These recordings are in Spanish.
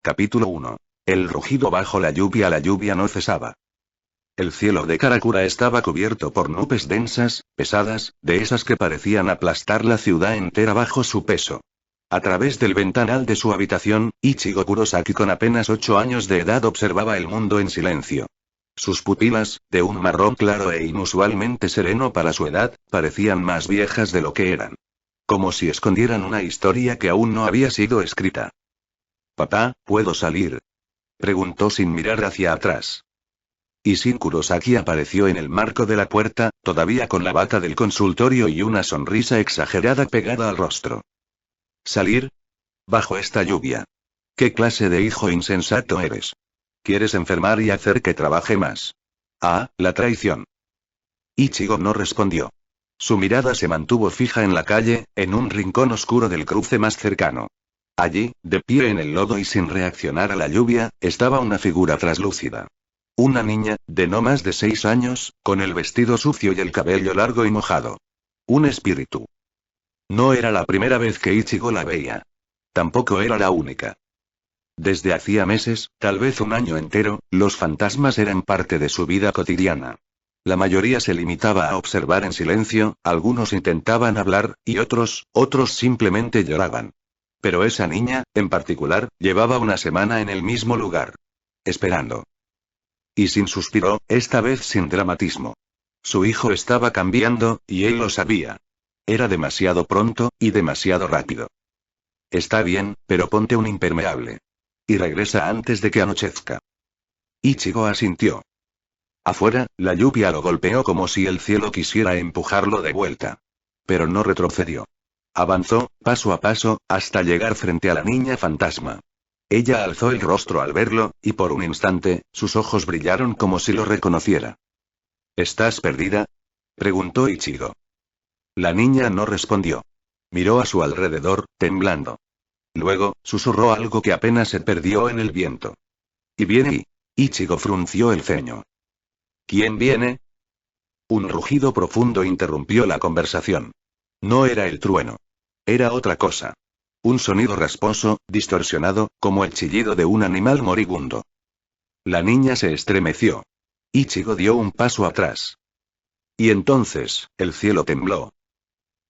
Capítulo 1. El rugido bajo la lluvia no cesaba. El cielo de Karakura estaba cubierto por nubes densas, pesadas, de esas que parecían aplastar la ciudad entera bajo su peso. A través del ventanal de su habitación, Ichigo Kurosaki con apenas 8 años de edad observaba el mundo en silencio. Sus pupilas, de un marrón claro e inusualmente sereno para su edad, parecían más viejas de lo que eran. Como si escondieran una historia que aún no había sido escrita. «Papá, ¿puedo salir?», preguntó sin mirar hacia atrás. Ishin Kurosaki apareció en el marco de la puerta, todavía con la bata del consultorio y una sonrisa exagerada pegada al rostro. ¿Salir? Bajo esta lluvia. ¿Qué clase de hijo insensato eres? ¿Quieres enfermar y hacer que trabaje más? Ah, la traición. Ichigo no respondió. Su mirada se mantuvo fija en la calle, en un rincón oscuro del cruce más cercano. Allí, de pie en el lodo y sin reaccionar a la lluvia, estaba una figura traslúcida. Una niña, de no más de 6 años, con el vestido sucio y el cabello largo y mojado. Un espíritu. No era la primera vez que Ichigo la veía. Tampoco era la única. Desde hacía meses, tal vez un año entero, los fantasmas eran parte de su vida cotidiana. La mayoría se limitaba a observar en silencio, algunos intentaban hablar, y otros simplemente lloraban. Pero esa niña, en particular, llevaba una semana en el mismo lugar. Esperando. Ishin suspiró, esta vez sin dramatismo. Su hijo estaba cambiando, y él lo sabía. Era demasiado pronto, y demasiado rápido. Está bien, pero ponte un impermeable. Y regresa antes de que anochezca. Ichigo asintió. Afuera, la lluvia lo golpeó como si el cielo quisiera empujarlo de vuelta. Pero no retrocedió. Avanzó, paso a paso, hasta llegar frente a la niña fantasma. Ella alzó el rostro al verlo, y por un instante, sus ojos brillaron como si lo reconociera. ¿Estás perdida?, preguntó Ichigo. La niña no respondió. Miró a su alrededor, temblando. Luego, susurró algo que apenas se perdió en el viento. ¿Y viene? Ichigo frunció el ceño. ¿Quién viene? Un rugido profundo interrumpió la conversación. No era el trueno. Era otra cosa. Un sonido rasposo, distorsionado, como el chillido de un animal moribundo. La niña se estremeció. Ichigo dio un paso atrás. Y entonces, el cielo tembló.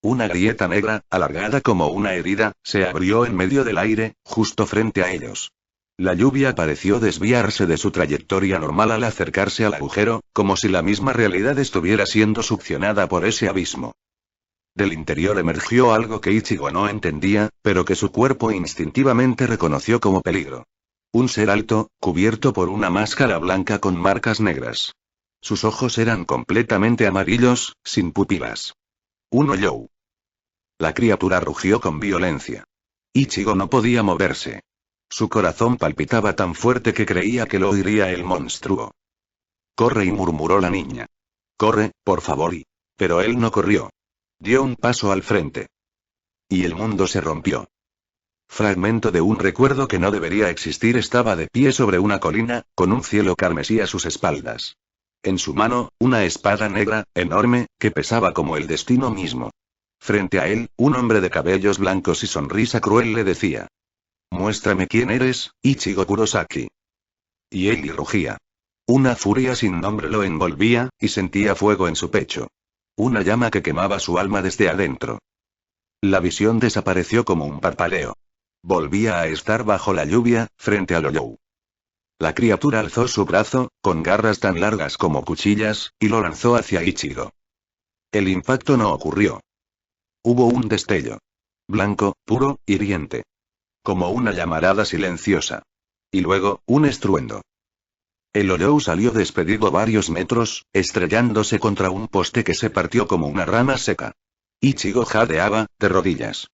Una grieta negra, alargada como una herida, se abrió en medio del aire, justo frente a ellos. La lluvia pareció desviarse de su trayectoria normal al acercarse al agujero, como si la misma realidad estuviera siendo succionada por ese abismo. Del interior emergió algo que Ichigo no entendía, pero que su cuerpo instintivamente reconoció como peligro. Un ser alto, cubierto por una máscara blanca con marcas negras. Sus ojos eran completamente amarillos, sin pupilas. Un Ollou. La criatura rugió con violencia. Ichigo no podía moverse. Su corazón palpitaba tan fuerte que creía que lo oiría el monstruo. «Corre», y murmuró la niña. «Corre, por favor», pero él no corrió. Dio un paso al frente. Y el mundo se rompió. Fragmento de un recuerdo que no debería existir estaba de pie sobre una colina, con un cielo carmesí a sus espaldas. En su mano, una espada negra, enorme, que pesaba como el destino mismo. Frente a él, un hombre de cabellos blancos y sonrisa cruel le decía: «Muéstrame quién eres, Ichigo Kurosaki». Y él rugía. Una furia sin nombre lo envolvía, y sentía fuego en su pecho. Una llama que quemaba su alma desde adentro. La visión desapareció como un parpadeo. Volvía a estar bajo la lluvia, frente al Ollou. La criatura alzó su brazo, con garras tan largas como cuchillas, y lo lanzó hacia Ichigo. El impacto no ocurrió. Hubo un destello. Blanco, puro, hiriente. Como una llamarada silenciosa. Y luego, un estruendo. El Ollou salió despedido varios metros, estrellándose contra un poste que se partió como una rama seca. Ichigo jadeaba, de rodillas.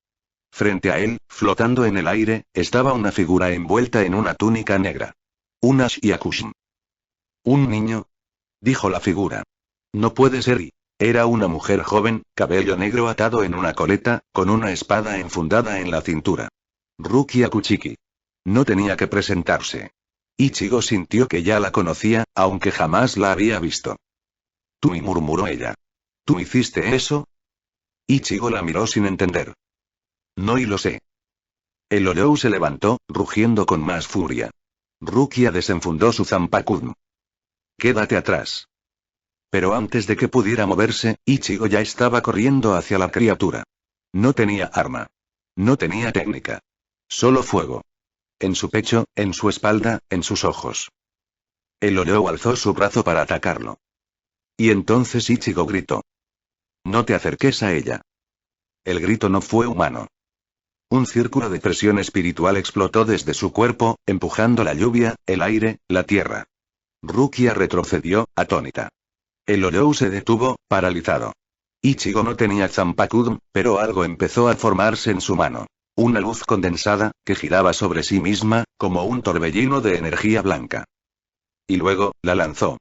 Frente a él, flotando en el aire, estaba una figura envuelta en una túnica negra. Una Shyakushin. «¿Un niño?», dijo la figura. «No puede ser». Y era una mujer joven, cabello negro atado en una coleta, con una espada enfundada en la cintura. Rukia Kuchiki. No tenía que presentarse. Ichigo sintió que ya la conocía, aunque jamás la había visto. «¿Tú?», murmuró ella. «¿Tú hiciste eso?». Ichigo la miró sin entender. «No, y lo sé». El Oyou se levantó, rugiendo con más furia. Rukia desenfundó su Zanpakuno. Quédate atrás. Pero antes de que pudiera moverse, Ichigo ya estaba corriendo hacia la criatura. No tenía arma. No tenía técnica. Solo fuego. En su pecho, en su espalda, en sus ojos. El Oyou alzó su brazo para atacarlo. Y entonces Ichigo gritó. No te acerques a ella. El grito no fue humano. Un círculo de presión espiritual explotó desde su cuerpo, empujando la lluvia, el aire, la tierra. Rukia retrocedió, atónita. El Oyou se detuvo, paralizado. Ichigo no tenía Zanpakuno, pero algo empezó a formarse en su mano. Una luz condensada, que giraba sobre sí misma, como un torbellino de energía blanca. Y luego, la lanzó.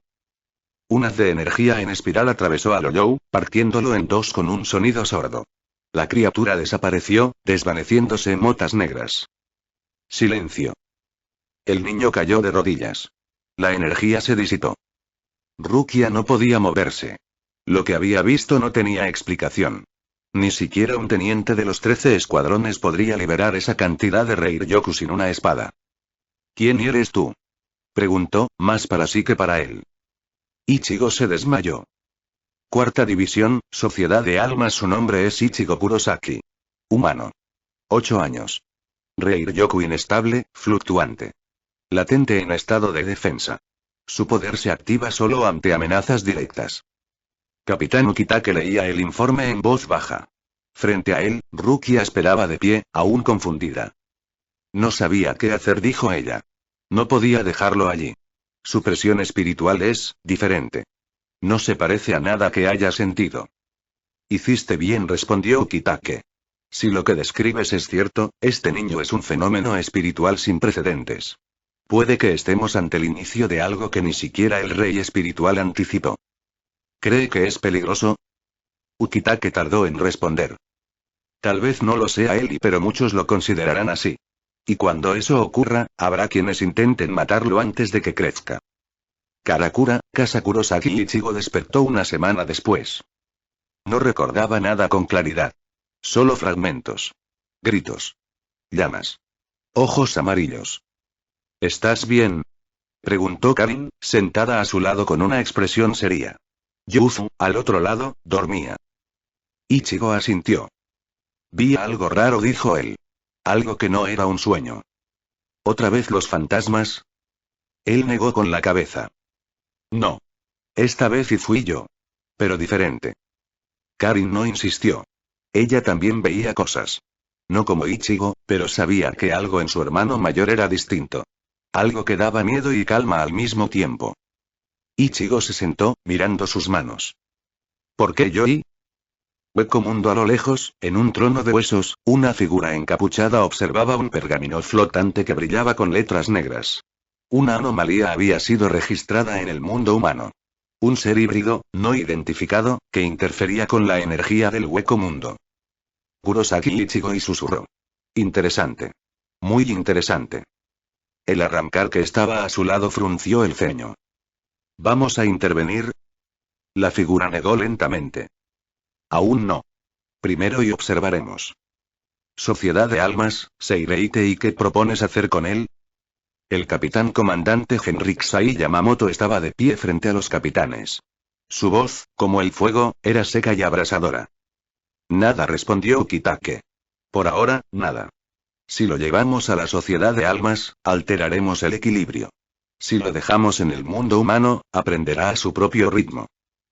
Un haz de energía en espiral atravesó al Oyou, partiéndolo en dos con un sonido sordo. La criatura desapareció, desvaneciéndose en motas negras. Silencio. El niño cayó de rodillas. La energía se disipó. Rukia no podía moverse. Lo que había visto no tenía explicación. Ni siquiera un teniente de los 13 escuadrones podría liberar esa cantidad de Reiryoku sin una espada. ¿Quién eres tú? Preguntó, más para sí que para él. Ichigo se desmayó. Cuarta división, Sociedad de Almas. Su nombre es Ichigo Kurosaki. Humano. 8 años. Reiryoku inestable, fluctuante. Latente en estado de defensa. Su poder se activa solo ante amenazas directas. Capitán Ukitake leía el informe en voz baja. Frente a él, Rukia esperaba de pie, aún confundida. No sabía qué hacer, dijo ella. No podía dejarlo allí. Su presión espiritual es diferente. No se parece a nada que haya sentido. Hiciste bien, respondió Ukitake. Si lo que describes es cierto, este niño es un fenómeno espiritual sin precedentes. Puede que estemos ante el inicio de algo que ni siquiera el rey espiritual anticipó. ¿Cree que es peligroso? Ukitake tardó en responder. Tal vez no lo sea él, pero muchos lo considerarán así. Y cuando eso ocurra, habrá quienes intenten matarlo antes de que crezca. Karakura, Kasa Kurosaki. Ichigo despertó una semana después. No recordaba nada con claridad. Solo fragmentos. Gritos. Llamas. Ojos amarillos. ¿Estás bien? Preguntó Karin, sentada a su lado con una expresión seria. Yuzu, al otro lado, dormía. Ichigo asintió. Vi algo raro, dijo él. Algo que no era un sueño. ¿Otra vez los fantasmas? Él negó con la cabeza. No. Esta vez y fui yo. Pero diferente. Karin no insistió. Ella también veía cosas. No como Ichigo, pero sabía que algo en su hermano mayor era distinto. Algo que daba miedo y calma al mismo tiempo. Ichigo se sentó, mirando sus manos. ¿Por qué yo? Hueco mundo. A lo lejos, en un trono de huesos, una figura encapuchada observaba un pergamino flotante que brillaba con letras negras. Una anomalía había sido registrada en el mundo humano. Un ser híbrido, no identificado, que interfería con la energía del hueco mundo. Kurosaki Ichigo y susurró. Interesante. Muy interesante. El arrancar que estaba a su lado frunció el ceño. ¿Vamos a intervenir? La figura negó lentamente. Aún no. Primero y observaremos. Sociedad de Almas, Seireite. ¿Y qué propones hacer con él? El capitán comandante Henriksai Yamamoto estaba de pie frente a los capitanes. Su voz, como el fuego, era seca y abrasadora. Nada, respondió Ukitake. Por ahora, nada. Si lo llevamos a la Sociedad de Almas, alteraremos el equilibrio. Si lo dejamos en el mundo humano, aprenderá a su propio ritmo.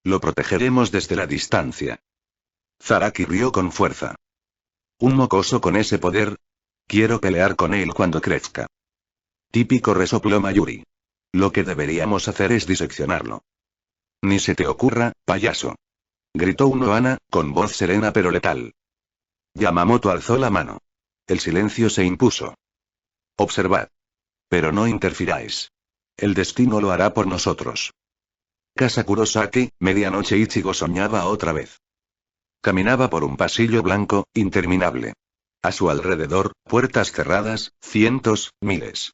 Lo protegeremos desde la distancia. Zaraki rió con fuerza. ¿Un mocoso con ese poder? Quiero pelear con él cuando crezca. Típico, resopló Mayuri. Lo que deberíamos hacer es diseccionarlo. Ni se te ocurra, payaso. Gritó Unohana, con voz serena pero letal. Yamamoto alzó la mano. El silencio se impuso. Observad. Pero no interfiráis. El destino lo hará por nosotros. Casa Kurosaki, medianoche. Ichigo soñaba otra vez. Caminaba por un pasillo blanco, interminable. A su alrededor, puertas cerradas, cientos, miles.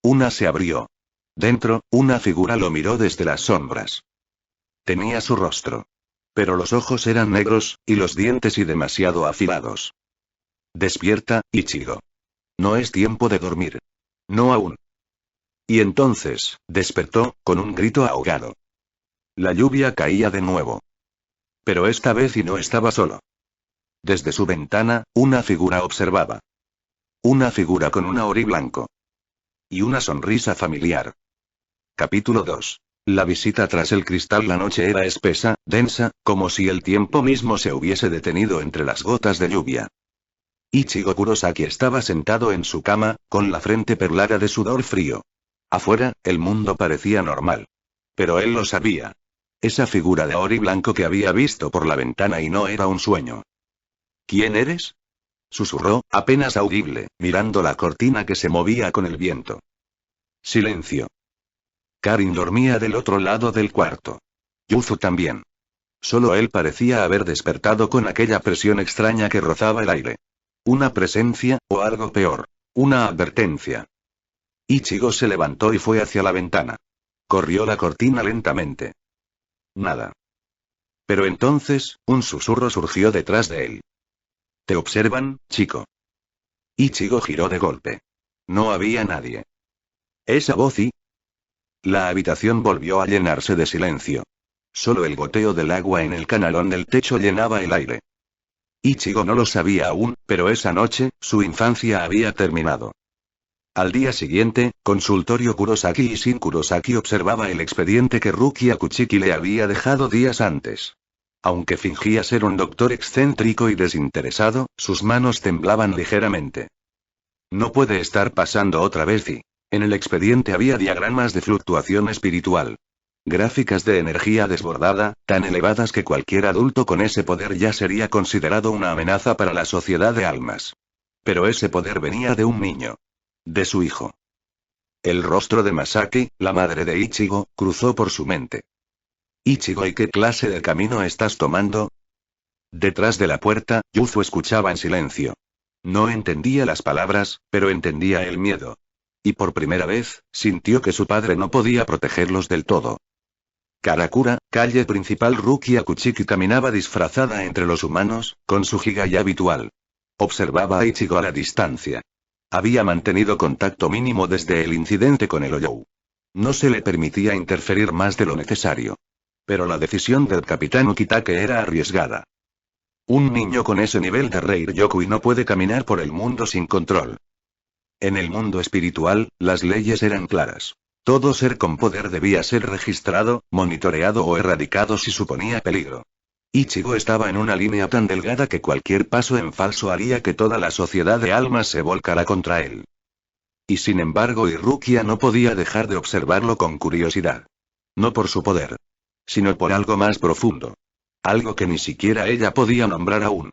Una se abrió. Dentro, una figura lo miró desde las sombras. Tenía su rostro. Pero los ojos eran negros, y los dientes y demasiado afilados. Despierta, Ichigo. No es tiempo de dormir. No aún. Y entonces, despertó, con un grito ahogado. La lluvia caía de nuevo. Pero esta vez y no estaba solo. Desde su ventana, una figura observaba. Una figura con un auri blanco. Y una sonrisa familiar. Capítulo 2. La visita tras el cristal. La noche era espesa, densa, como si el tiempo mismo se hubiese detenido entre las gotas de lluvia. Ichigo Kurosaki estaba sentado en su cama, con la frente perlada de sudor frío. Afuera, el mundo parecía normal. Pero él lo sabía. Esa figura de auri blanco que había visto por la ventana y no era un sueño. ¿Quién eres? Susurró, apenas audible, mirando la cortina que se movía con el viento. Silencio. Karin dormía del otro lado del cuarto. Yuzu también. Solo él parecía haber despertado con aquella presión extraña que rozaba el aire. Una presencia, o algo peor. Una advertencia. Ichigo se levantó y fue hacia la ventana. Corrió la cortina lentamente. Nada. Pero entonces, un susurro surgió detrás de él. ¿Te observan, chico? Ichigo giró de golpe. No había nadie. Esa voz y... La habitación volvió a llenarse de silencio. Solo el goteo del agua en el canalón del techo llenaba el aire. Ichigo no lo sabía aún, pero esa noche, su infancia había terminado. Al día siguiente, consultorio Kurosaki y Shin Kurosaki observaba el expediente que Rukia Kuchiki le había dejado días antes. Aunque fingía ser un doctor excéntrico y desinteresado, sus manos temblaban ligeramente. No puede estar pasando otra vez y... En el expediente había diagramas de fluctuación espiritual. Gráficas de energía desbordada, tan elevadas que cualquier adulto con ese poder ya sería considerado una amenaza para la sociedad de almas. Pero ese poder venía de un niño. De su hijo. El rostro de Masaki, la madre de Ichigo, cruzó por su mente. Ichigo, ¿y qué clase de camino estás tomando? Detrás de la puerta, Yuzu escuchaba en silencio. No entendía las palabras, pero entendía el miedo. Y por primera vez, sintió que su padre no podía protegerlos del todo. Karakura, calle principal. Rukia Kuchiki caminaba disfrazada entre los humanos, con su Higai habitual. Observaba a Ichigo a la distancia. Había mantenido contacto mínimo desde el incidente con el Oyou. No se le permitía interferir más de lo necesario. Pero la decisión del capitán Ukitake era arriesgada. Un niño con ese nivel de Reiryoku no puede caminar por el mundo sin control. En el mundo espiritual, las leyes eran claras. Todo ser con poder debía ser registrado, monitoreado o erradicado si suponía peligro. Ichigo estaba en una línea tan delgada que cualquier paso en falso haría que toda la sociedad de almas se volcara contra él. Y sin embargo, Rukia no podía dejar de observarlo con curiosidad. No por su poder, sino por algo más profundo. Algo que ni siquiera ella podía nombrar aún.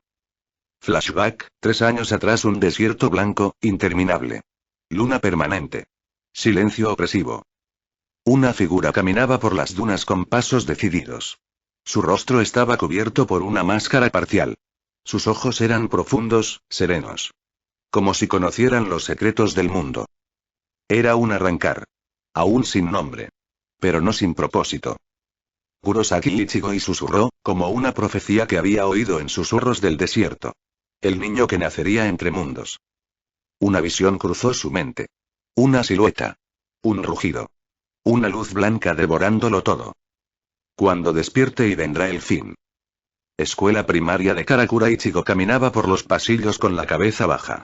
Flashback, 3 años atrás. Un desierto blanco, interminable. Luna permanente. Silencio opresivo. Una figura caminaba por las dunas con pasos decididos. Su rostro estaba cubierto por una máscara parcial. Sus ojos eran profundos, serenos. Como si conocieran los secretos del mundo. Era un arrancar. Aún sin nombre. Pero no sin propósito. Kurosaki Ichigo y susurró, como una profecía que había oído en susurros del desierto. El niño que nacería entre mundos. Una visión cruzó su mente. Una silueta. Un rugido. Una luz blanca devorándolo todo. Cuando despierte y vendrá el fin. Escuela primaria de Karakura. Ichigo caminaba por los pasillos con la cabeza baja.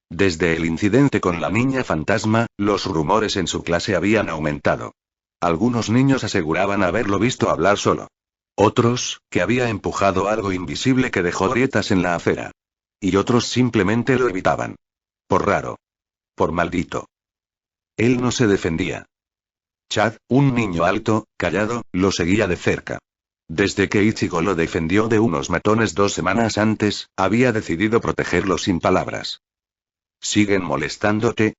Desde el incidente con la niña fantasma, los rumores en su clase habían aumentado. Algunos niños aseguraban haberlo visto hablar solo. Otros, que había empujado algo invisible que dejó grietas en la acera. Y otros simplemente lo evitaban. Por raro. Por maldito. Él no se defendía. Chad, un niño alto, callado, lo seguía de cerca. Desde que Ichigo lo defendió de unos matones 2 semanas antes, había decidido protegerlo sin palabras. ¿Siguen molestándote?,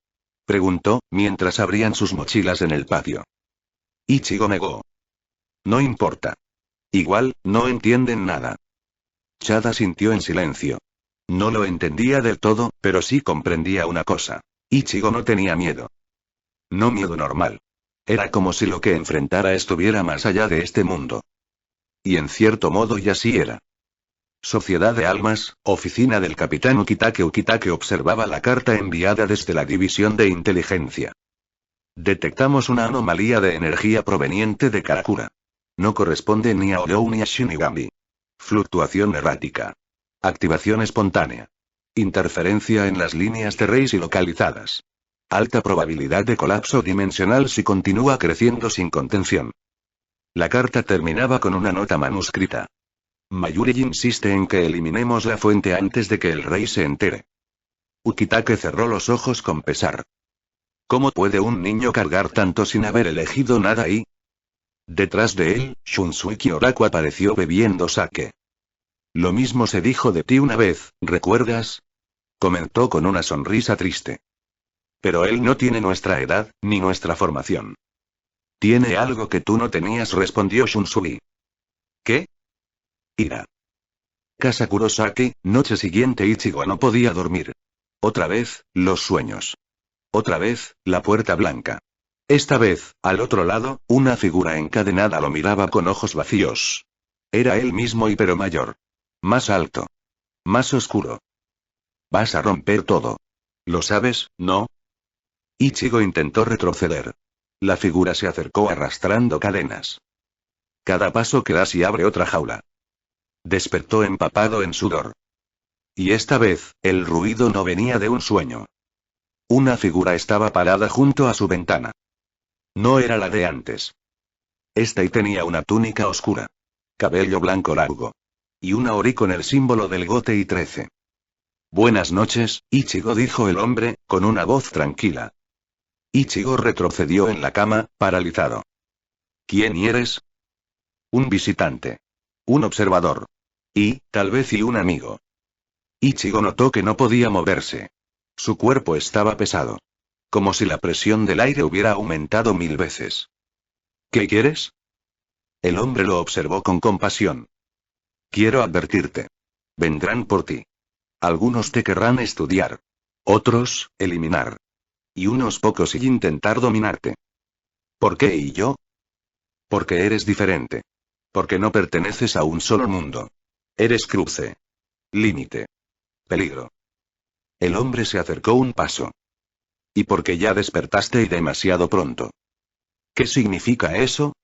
preguntó, mientras abrían sus mochilas en el patio. Ichigo negó. No importa. Igual, no entienden nada. Chad asintió en silencio. No lo entendía del todo, pero sí comprendía una cosa. Ichigo no tenía miedo. No miedo normal. Era como si lo que enfrentara estuviera más allá de este mundo. Y en cierto modo ya sí era. Sociedad de Almas, oficina del capitán Ukitake. Ukitake observaba la carta enviada desde la división de inteligencia. Detectamos una anomalía de energía proveniente de Karakura. No corresponde ni a Olou ni a Shinigami. Fluctuación errática. Activación espontánea. Interferencia en las líneas de Reisi localizadas. Alta probabilidad de colapso dimensional si continúa creciendo sin contención. La carta terminaba con una nota manuscrita. Mayuri insiste en que eliminemos la fuente antes de que el rey se entere. Ukitake cerró los ojos con pesar. ¿Cómo puede un niño cargar tanto sin haber elegido nada ahí? Detrás de él, Shunsuke Oraku apareció bebiendo sake. Lo mismo se dijo de ti una vez, ¿recuerdas? Comentó con una sonrisa triste. Pero él no tiene nuestra edad, ni nuestra formación. Tiene algo que tú no tenías, respondió Shunsui. ¿Qué? Ira. Casa Kurosaki, noche siguiente Ichigo no podía dormir. Otra vez, los sueños. Otra vez, la puerta blanca. Esta vez, al otro lado, una figura encadenada lo miraba con ojos vacíos. Era él mismo y pero mayor. Más alto. Más oscuro. Vas a romper todo. ¿Lo sabes, no? Ichigo intentó retroceder. La figura se acercó arrastrando cadenas. Cada paso que das y abre otra jaula. Despertó empapado en sudor. Y esta vez, el ruido no venía de un sueño. Una figura estaba parada junto a su ventana. No era la de antes. Esta y tenía una túnica oscura. Cabello blanco largo. Y una ori con el símbolo del Gote y 13. Buenas noches, Ichigo, dijo el hombre, con una voz tranquila. Ichigo retrocedió en la cama, paralizado. ¿Quién eres? Un visitante. Un observador. Y, tal vez, y un amigo. Ichigo notó que no podía moverse. Su cuerpo estaba pesado. Como si la presión del aire hubiera aumentado 1000 veces. ¿Qué quieres? El hombre lo observó con compasión. Quiero advertirte. Vendrán por ti. Algunos te querrán estudiar. Otros, eliminar. Y unos pocos y intentar dominarte. ¿Por qué y yo? Porque eres diferente. Porque no perteneces a un solo mundo. Eres cruce. Límite. Peligro. El hombre se acercó un paso. Y porque ya despertaste y demasiado pronto. ¿Qué significa eso?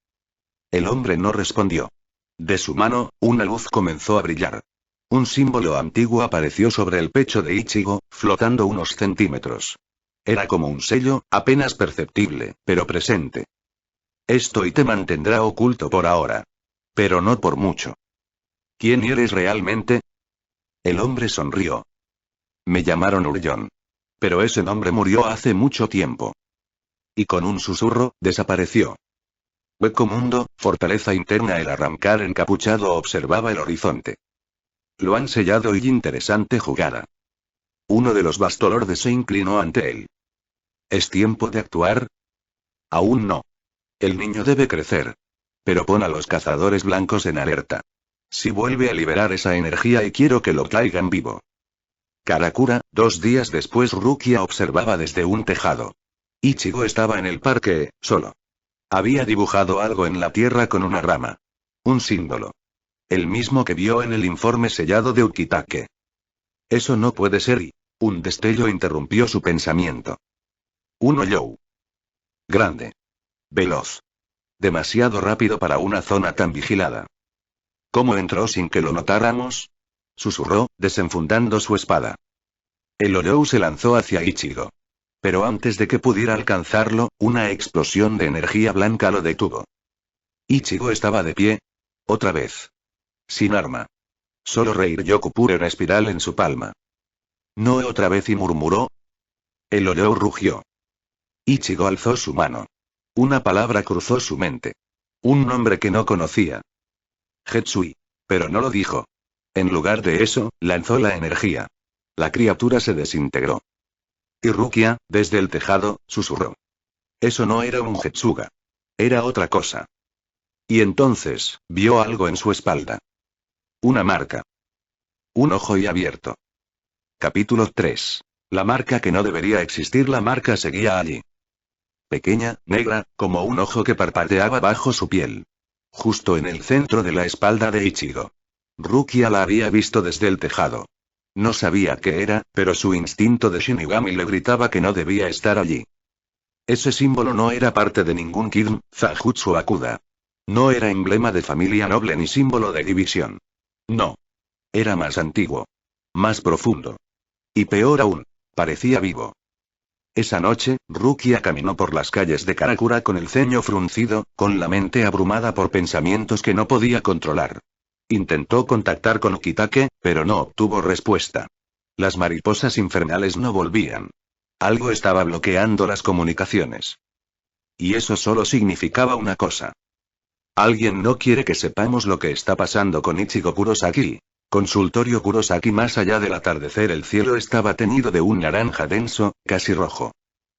El hombre no respondió. De su mano, una luz comenzó a brillar. Un símbolo antiguo apareció sobre el pecho de Ichigo, flotando unos centímetros. Era como un sello, apenas perceptible, pero presente. Esto y te mantendrá oculto por ahora. Pero no por mucho. ¿Quién eres realmente? El hombre sonrió. Me llamaron Uryon. Pero ese nombre murió hace mucho tiempo. Y con un susurro, desapareció. Hueco mundo, fortaleza interna. El arrancar encapuchado observaba el horizonte. Lo han sellado y interesante jugada. Uno de los Bastolordes se inclinó ante él. ¿Es tiempo de actuar? Aún no. El niño debe crecer. Pero pon a los cazadores blancos en alerta. Si vuelve a liberar esa energía y quiero que lo traigan vivo. Karakura, 2 días después. Rukia observaba desde un tejado. Ichigo estaba en el parque, solo. Había dibujado algo en la tierra con una rama. Un símbolo. El mismo que vio en el informe sellado de Ukitake. Eso no puede ser y... Un destello interrumpió su pensamiento. Un Ollou. Grande. Veloz. Demasiado rápido para una zona tan vigilada. ¿Cómo entró sin que lo notáramos? Susurró, desenfundando su espada. El Ollou se lanzó hacia Ichigo. Pero antes de que pudiera alcanzarlo, una explosión de energía blanca lo detuvo. Ichigo estaba de pie. Otra vez. Sin arma. Solo Reiryoku puro en espiral en su palma. No otra vez, y murmuró. El Ollou rugió. Ichigo alzó su mano. Una palabra cruzó su mente. Un nombre que no conocía. Hetsui. Pero no lo dijo. En lugar de eso, lanzó la energía. La criatura se desintegró. Y Rukia, desde el tejado, susurró. Eso no era un Hetsuga. Era otra cosa. Y entonces, vio algo en su espalda. Una marca. Un ojo y abierto. Capítulo 3. La marca que no debería existir. La marca seguía allí. Pequeña, negra, como un ojo que parpadeaba bajo su piel. Justo en el centro de la espalda de Ichigo. Rukia la había visto desde el tejado. No sabía qué era, pero su instinto de Shinigami le gritaba que no debía estar allí. Ese símbolo no era parte de ningún Kidn, Zanjutsu Akuda. No era emblema de familia noble ni símbolo de división. No. Era más antiguo. Más profundo. Y peor aún, parecía vivo. Esa noche, Rukia caminó por las calles de Karakura con el ceño fruncido, con la mente abrumada por pensamientos que no podía controlar. Intentó contactar con Ukitake, pero no obtuvo respuesta. Las mariposas infernales no volvían. Algo estaba bloqueando las comunicaciones. Y eso solo significaba una cosa. Alguien no quiere que sepamos lo que está pasando con Ichigo Kurosaki. Consultorio Kurosaki. Más allá del atardecer el cielo estaba teñido de un naranja denso, casi rojo.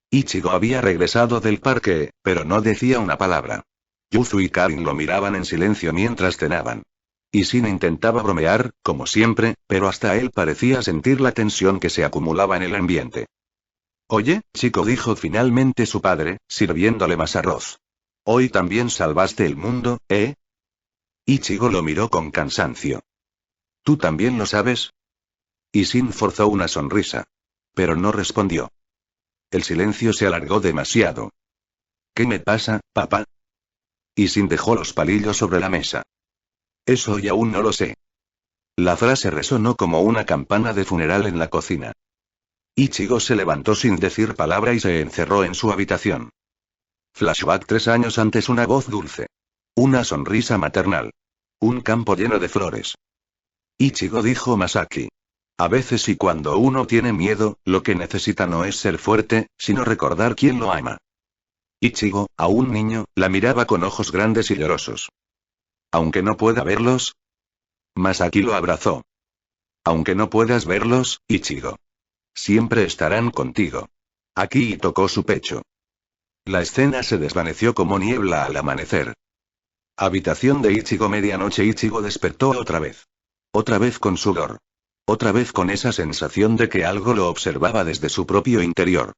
Ichigo había regresado del parque, pero no decía una palabra. Yuzu y Karin lo miraban en silencio mientras cenaban. Y Sin intentaba bromear, como siempre, pero hasta él parecía sentir la tensión que se acumulaba en el ambiente. Oye, chico, dijo finalmente su padre, sirviéndole más arroz. Hoy también salvaste el mundo, ¿eh? Ichigo lo miró con cansancio. ¿Tú también lo sabes? Y Sin forzó una sonrisa. Pero no respondió. El silencio se alargó demasiado. ¿Qué me pasa, papá? Y Sin dejó los palillos sobre la mesa. Eso y aún no lo sé. La frase resonó como una campana de funeral en la cocina. Ichigo se levantó sin decir palabra y se encerró en su habitación. Flashback 3 años antes. Una voz dulce. Una sonrisa maternal. Un campo lleno de flores. Ichigo, dijo Masaki. A veces y cuando uno tiene miedo, lo que necesita no es ser fuerte, sino recordar quién lo ama. Ichigo, aún niño, la miraba con ojos grandes y llorosos. Aunque no pueda verlos. Masaki lo abrazó. Aunque no puedas verlos, Ichigo. Siempre estarán contigo. Aquí, y tocó su pecho. La escena se desvaneció como niebla al amanecer. Habitación de Ichigo. Medianoche. Ichigo despertó otra vez. Otra vez con sudor. Otra vez con esa sensación de que algo lo observaba desde su propio interior.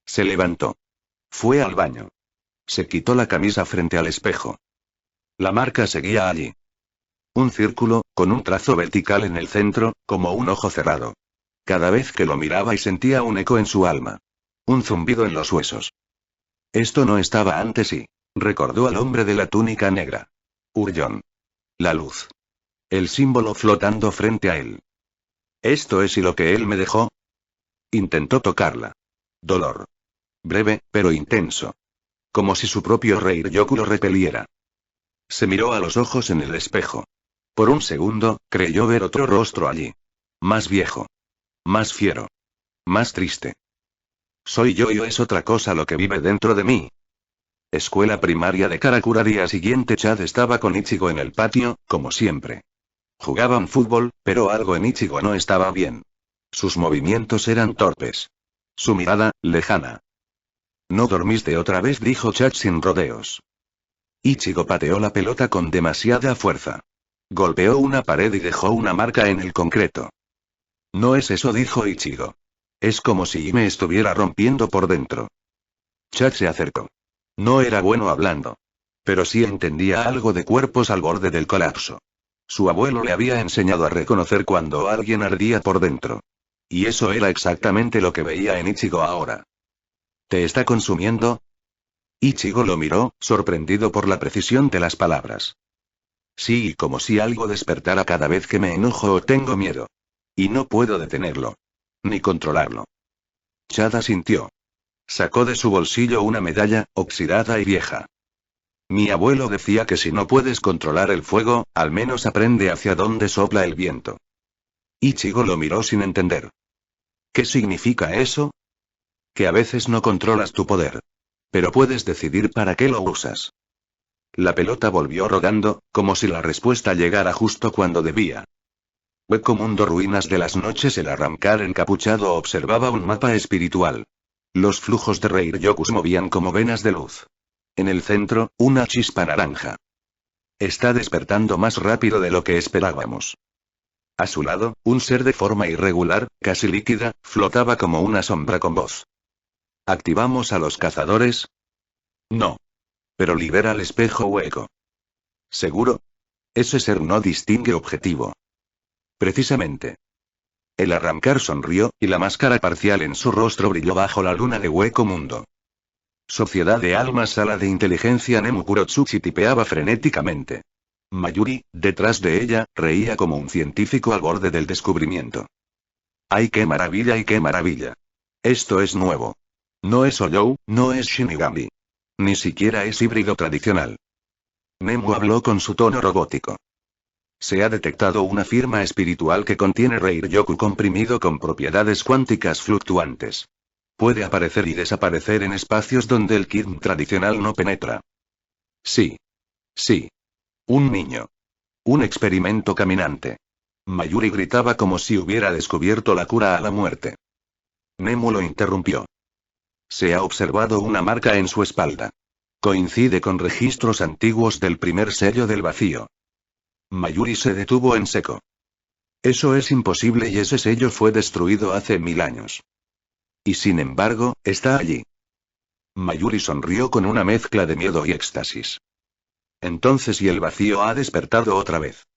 Se levantó. Fue al baño. Se quitó la camisa frente al espejo. La marca seguía allí. Un círculo, con un trazo vertical en el centro, como un ojo cerrado. Cada vez que lo miraba y sentía un eco en su alma. Un zumbido en los huesos. Esto no estaba antes y recordó al hombre de la túnica negra. Uryon. La luz. El símbolo flotando frente a él. ¿Esto es y lo que él me dejó? Intentó tocarla. Dolor. Breve, pero intenso. Como si su propio Reiryoku lo repeliera. Se miró a los ojos en el espejo. Por un segundo, creyó ver otro rostro allí. Más viejo. Más fiero. Más triste. Soy yo y es otra cosa lo que vive dentro de mí. Escuela primaria de Karakura. Día siguiente. Chad estaba con Ichigo en el patio, como siempre. Jugaban fútbol, pero algo en Ichigo no estaba bien. Sus movimientos eran torpes. Su mirada, lejana. ¿No dormiste otra vez?, dijo Chad sin rodeos. Ichigo pateó la pelota con demasiada fuerza. Golpeó una pared y dejó una marca en el concreto. No es eso, dijo Ichigo. Es como si me estuviera rompiendo por dentro. Chad se acercó. No era bueno hablando. Pero sí entendía algo de cuerpos al borde del colapso. Su abuelo le había enseñado a reconocer cuando alguien ardía por dentro. Y eso era exactamente lo que veía en Ichigo ahora. ¿Te está consumiendo? Ichigo lo miró, sorprendido por la precisión de las palabras. Sí, y como si algo despertara cada vez que me enojo o tengo miedo. Y no puedo detenerlo. Ni controlarlo. Chad asintió. Sacó de su bolsillo una medalla, oxidada y vieja. Mi abuelo decía que si no puedes controlar el fuego, al menos aprende hacia dónde sopla el viento. Ichigo lo miró sin entender. ¿Qué significa eso? Que a veces no controlas tu poder. Pero puedes decidir para qué lo usas. La pelota volvió rodando, como si la respuesta llegara justo cuando debía. Hueco mundo, ruinas de las noches. El arrancar encapuchado observaba un mapa espiritual. Los flujos de Reiryokus movían como venas de luz. En el centro, una chispa naranja. Está despertando más rápido de lo que esperábamos. A su lado, un ser de forma irregular, casi líquida, flotaba como una sombra con voz. ¿Activamos a los cazadores? No. Pero libera el espejo hueco. ¿Seguro? Ese ser no distingue objetivo. Precisamente. El arrancar sonrió, y la máscara parcial en su rostro brilló bajo la luna de Hueco Mundo. Sociedad de almas, sala de inteligencia. Nemu Kurotsuchi tipeaba frenéticamente. Mayuri, detrás de ella, reía como un científico al borde del descubrimiento. ¡Ay, qué maravilla y qué maravilla! Esto es nuevo. No es Oyou, no es Shinigami. Ni siquiera es híbrido tradicional. Nemu habló con su tono robótico. Se ha detectado una firma espiritual que contiene Reiryoku comprimido con propiedades cuánticas fluctuantes. Puede aparecer y desaparecer en espacios donde el Ki tradicional no penetra. Sí. Sí. Un niño. Un experimento caminante. Mayuri gritaba como si hubiera descubierto la cura a la muerte. Nemu lo interrumpió. Se ha observado una marca en su espalda. Coincide con registros antiguos del primer sello del vacío. Mayuri se detuvo en seco. Eso es imposible y ese sello fue destruido hace 1000 años. Y sin embargo, está allí. Mayuri sonrió con una mezcla de miedo y éxtasis. Entonces, ¿y el vacío ha despertado otra vez?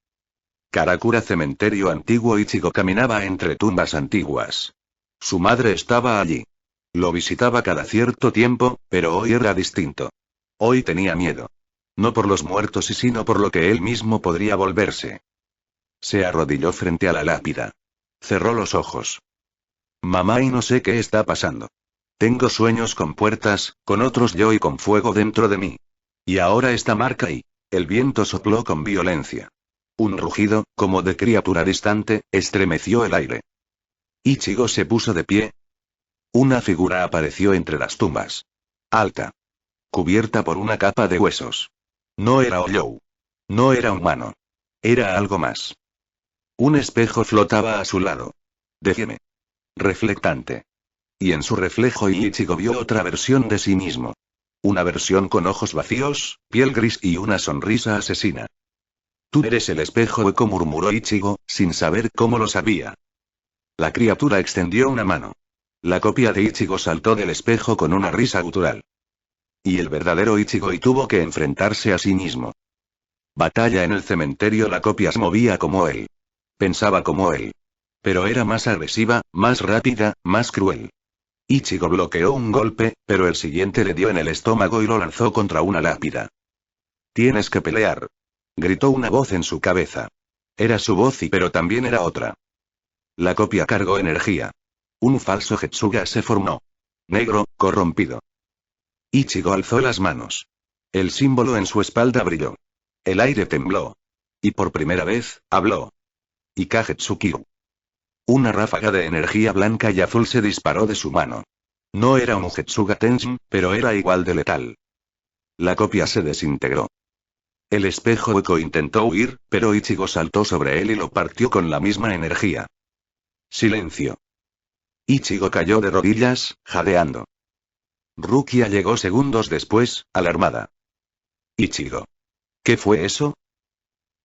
Karakura, cementerio antiguo. Ichigo caminaba entre tumbas antiguas. Su madre estaba allí. Lo visitaba cada cierto tiempo, pero hoy era distinto. Hoy tenía miedo. No por los muertos y sino por lo que él mismo podría volverse. Se arrodilló frente a la lápida. Cerró los ojos. Mamá, y no sé qué está pasando. Tengo sueños con puertas, con otros yo y con fuego dentro de mí. Y ahora esta marca y... El viento sopló con violencia. Un rugido, como de criatura distante, estremeció el aire. Ichigo se puso de pie. Una figura apareció entre las tumbas. Alta. Cubierta por una capa de huesos. No era Oyou. No era humano. Era algo más. Un espejo flotaba a su lado. Déjeme. Reflectante. Y en su reflejo Ichigo vio otra versión de sí mismo. Una versión con ojos vacíos, piel gris y una sonrisa asesina. Tú eres el espejo hueco, murmuró Ichigo, sin saber cómo lo sabía. La criatura extendió una mano. La copia de Ichigo saltó del espejo con una risa gutural. Y el verdadero Ichigo y tuvo que enfrentarse a sí mismo. Batalla en el cementerio. La copia se movía como él. Pensaba como él. Pero era más agresiva, más rápida, más cruel. Ichigo bloqueó un golpe, pero el siguiente le dio en el estómago y lo lanzó contra una lápida. Tienes que pelear. Gritó una voz en su cabeza. Era su voz pero también era otra. La copia cargó energía. Un falso Getsuga se formó. Negro, corrompido. Ichigo alzó las manos. El símbolo en su espalda brilló. El aire tembló. Y por primera vez, habló. Ikagetsukiru. Una ráfaga de energía blanca y azul se disparó de su mano. No era un Getsuga Tenshin, pero era igual de letal. La copia se desintegró. El espejo hueco intentó huir, pero Ichigo saltó sobre él y lo partió con la misma energía. Silencio. Ichigo cayó de rodillas, jadeando. Rukia llegó segundos después, alarmada. Ichigo. ¿Qué fue eso?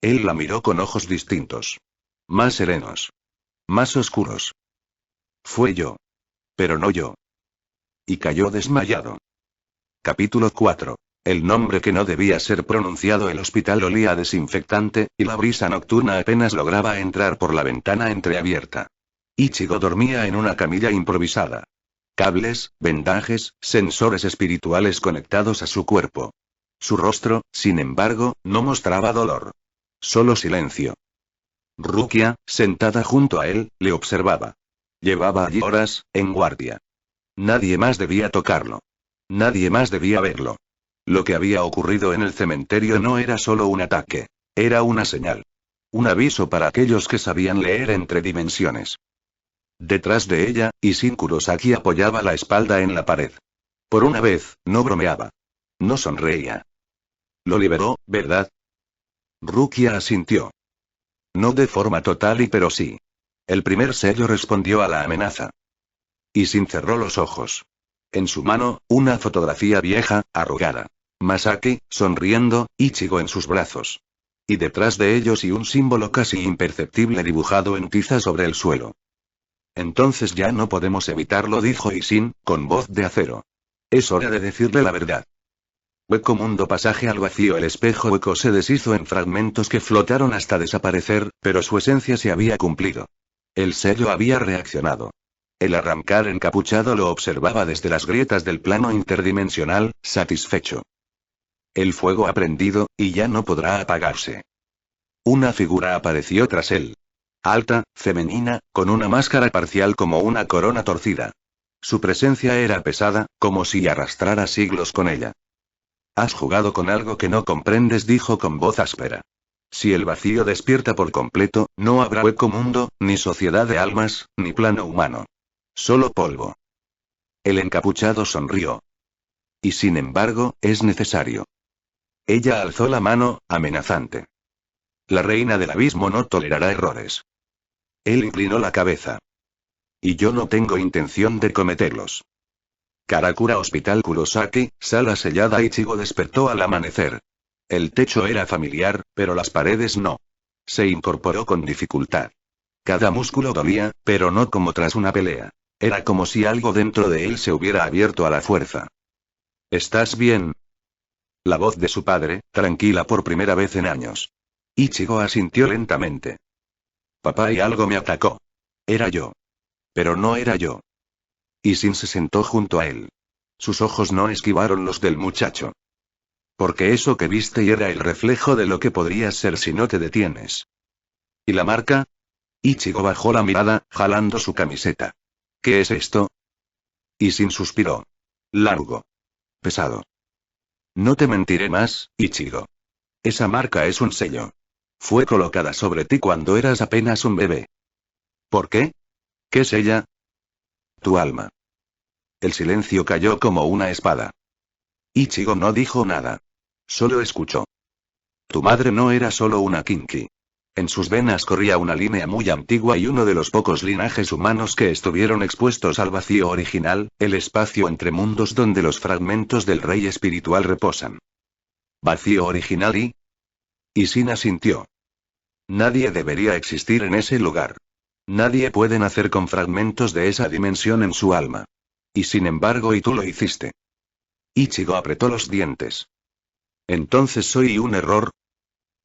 Él la miró con ojos distintos. Más serenos. Más oscuros. Fue yo. Pero no yo. Y cayó desmayado. Capítulo 4. El nombre que no debía ser pronunciado. El hospital olía a desinfectante, y la brisa nocturna apenas lograba entrar por la ventana entreabierta. Ichigo dormía en una camilla improvisada. Cables, vendajes, sensores espirituales conectados a su cuerpo. Su rostro, sin embargo, no mostraba dolor. Solo silencio. Rukia, sentada junto a él, le observaba. Llevaba allí horas, en guardia. Nadie más debía tocarlo. Nadie más debía verlo. Lo que había ocurrido en el cementerio no era solo un ataque. Era una señal. Un aviso para aquellos que sabían leer entre dimensiones. Detrás de ella, Isshin Kurosaki apoyaba la espalda en la pared. Por una vez, no bromeaba. No sonreía. Lo liberó, ¿verdad? Rukia asintió. No de forma total pero sí. El primer sello respondió a la amenaza. Isshin cerró los ojos. En su mano, una fotografía vieja, arrugada. Masaki, sonriendo, Ichigo en sus brazos. Y detrás de ellos y un símbolo casi imperceptible dibujado en tiza sobre el suelo. Entonces ya no podemos evitarlo, dijo Isshin, con voz de acero. Es hora de decirle la verdad. Hueco mundo pasaje al vacío. El espejo hueco se deshizo en fragmentos que flotaron hasta desaparecer, pero su esencia se había cumplido. El sello había reaccionado. El arrancar encapuchado lo observaba desde las grietas del plano interdimensional, satisfecho. El fuego ha prendido, y ya no podrá apagarse. Una figura apareció tras él. Alta, femenina, con una máscara parcial como una corona torcida. Su presencia era pesada, como si arrastrara siglos con ella. Has jugado con algo que no comprendes, dijo con voz áspera. Si el vacío despierta por completo, no habrá hueco mundo, ni sociedad de almas, ni plano humano. Solo polvo. El encapuchado sonrió. Y sin embargo, es necesario. Ella alzó la mano, amenazante. La reina del abismo no tolerará errores. Él inclinó la cabeza. Y yo no tengo intención de cometerlos. Karakura Hospital Kurosaki, sala sellada. Ichigo despertó al amanecer. El techo era familiar, pero las paredes no. Se incorporó con dificultad. Cada músculo dolía, pero no como tras una pelea. Era como si algo dentro de él se hubiera abierto a la fuerza. ¿Estás bien? La voz de su padre, tranquila por primera vez en años. Ichigo asintió lentamente. Papá, y algo me atacó. Era yo. Pero no era yo. Y Sin se sentó junto a él. Sus ojos no esquivaron los del muchacho. Porque eso que viste era el reflejo de lo que podrías ser si no te detienes. ¿Y la marca? Ichigo bajó la mirada, jalando su camiseta. ¿Qué es esto? Y Sin suspiró. Largo. Pesado. No te mentiré más, Ichigo. Esa marca es un sello. Fue colocada sobre ti cuando eras apenas un bebé. ¿Por qué? ¿Qué es ella? Tu alma. El silencio cayó como una espada. Ichigo no dijo nada. Solo escuchó. Tu madre no era solo una kinki. En sus venas corría una línea muy antigua y uno de los pocos linajes humanos que estuvieron expuestos al vacío original, el espacio entre mundos donde los fragmentos del rey espiritual reposan. ¿Vacío original y Sin asintió. Nadie debería existir en ese lugar. Nadie puede nacer con fragmentos de esa dimensión en su alma. Y sin embargo, y tú lo hiciste. Ichigo apretó los dientes. ¿Entonces soy un error?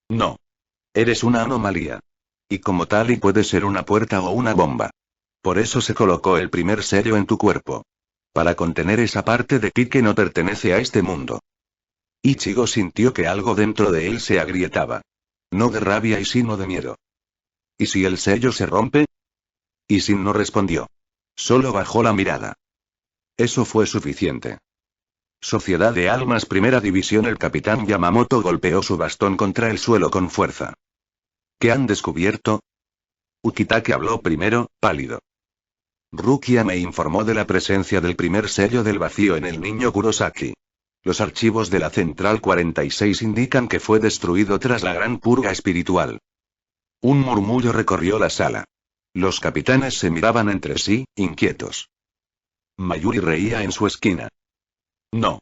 No. Eres una anomalía. Y como tal y puede ser una puerta o una bomba. Por eso se colocó el primer sello en tu cuerpo. Para contener esa parte de ti que no pertenece a este mundo. Ichigo sintió que algo dentro de él se agrietaba. No de rabia y sino de miedo. ¿Y si el sello se rompe? Y Sin no respondió. Solo bajó la mirada. Eso fue suficiente. Sociedad de Almas Primera División. El capitán Yamamoto golpeó su bastón contra el suelo con fuerza. ¿Qué han descubierto? Ukitake habló primero, pálido. Rukia me informó de la presencia del primer sello del vacío en el niño Kurosaki. Los archivos de la Central 46 indican que fue destruido tras la gran purga espiritual. Un murmullo recorrió la sala. Los capitanes se miraban entre sí, inquietos. Mayuri reía en su esquina. No.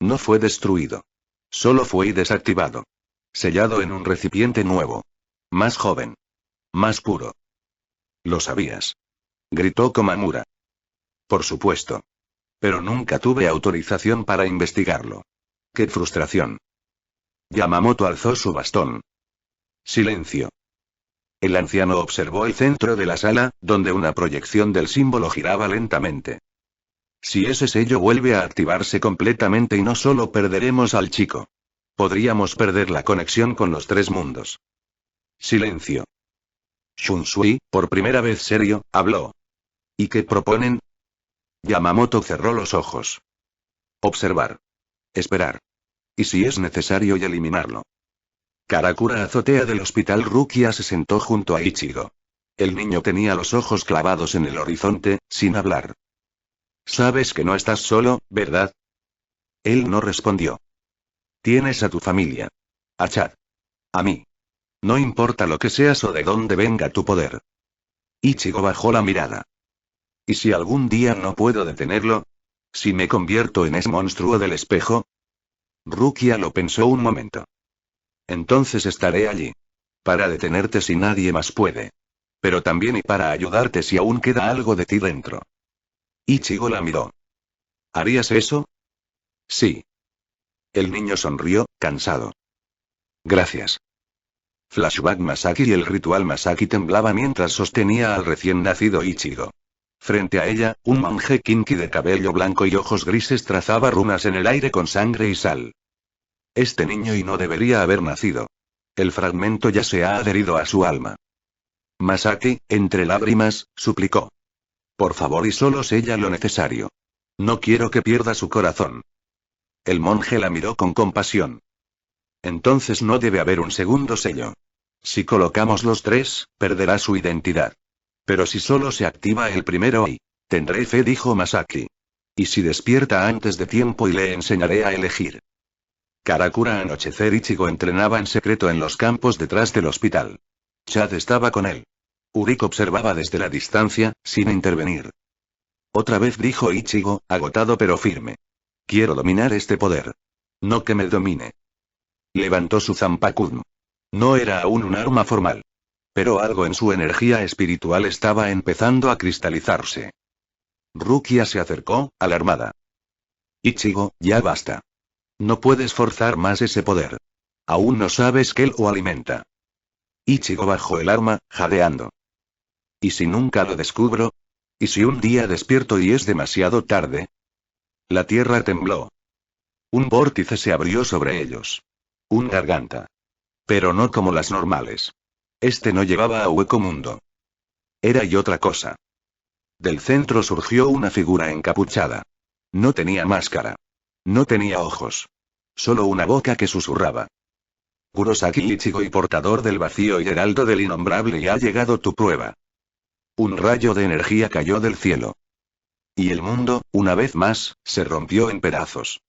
No fue destruido. Solo fue desactivado. Sellado en un recipiente nuevo. Más joven. Más puro. Lo sabías. Gritó Komamura. Por supuesto. Pero nunca tuve autorización para investigarlo. ¡Qué frustración! Yamamoto alzó su bastón. Silencio. El anciano observó el centro de la sala, donde una proyección del símbolo giraba lentamente. Si ese sello vuelve a activarse completamente y no solo perderemos al chico. Podríamos perder la conexión con los tres mundos. Silencio. Shunsui, por primera vez serio, habló. ¿Y qué proponen? Yamamoto cerró los ojos. Observar. Esperar. Y si es necesario y eliminarlo. Karakura azotea del hospital Rukia se sentó junto a Ichigo. El niño tenía los ojos clavados en el horizonte, sin hablar. Sabes que no estás solo, ¿verdad? Él no respondió. Tienes a tu familia. A Chad. A mí. No importa lo que seas o de dónde venga tu poder. Ichigo bajó la mirada. ¿Y si algún día no puedo detenerlo? ¿Si me convierto en ese monstruo del espejo? Rukia lo pensó un momento. Entonces estaré allí. Para detenerte si nadie más puede. Pero también y para ayudarte si aún queda algo de ti dentro. Ichigo la miró. ¿Harías eso? Sí. El niño sonrió, cansado. Gracias. Flashback Masaki y el ritual Masaki temblaba mientras sostenía al recién nacido Ichigo. Frente a ella, un monje kinky de cabello blanco y ojos grises trazaba runas en el aire con sangre y sal. Este niño y no debería haber nacido. El fragmento ya se ha adherido a su alma. Masaki, entre lágrimas, suplicó. Por favor y solo sella lo necesario. No quiero que pierda su corazón. El monje la miró con compasión. Entonces no debe haber un segundo sello. Si colocamos los tres, perderá su identidad. Pero si solo se activa el primero y... Tendré fe, dijo Masaki. Y si despierta antes de tiempo y le enseñaré a elegir. Karakura anochecer Ichigo entrenaba en secreto en los campos detrás del hospital. Chad estaba con él. Uriko observaba desde la distancia, sin intervenir. Otra vez dijo Ichigo, agotado pero firme. Quiero dominar este poder. No que me domine. Levantó su Zanpakuno. No era aún un arma formal. Pero algo en su energía espiritual estaba empezando a cristalizarse. Rukia se acercó, alarmada. Ichigo, ya basta. No puedes forzar más ese poder. Aún no sabes qué lo alimenta. Ichigo bajó el arma, jadeando. ¿Y si nunca lo descubro? ¿Y si un día despierto y es demasiado tarde? La tierra tembló. Un vórtice se abrió sobre ellos. Un garganta. Pero no como las normales. Este no llevaba a Hueco Mundo. Era y otra cosa. Del centro surgió una figura encapuchada. No tenía máscara. No tenía ojos. Solo una boca que susurraba. Kurosaki Ichigo y portador del vacío y heraldo del innombrable, y ha llegado tu prueba. Un rayo de energía cayó del cielo. Y el mundo, una vez más, se rompió en pedazos.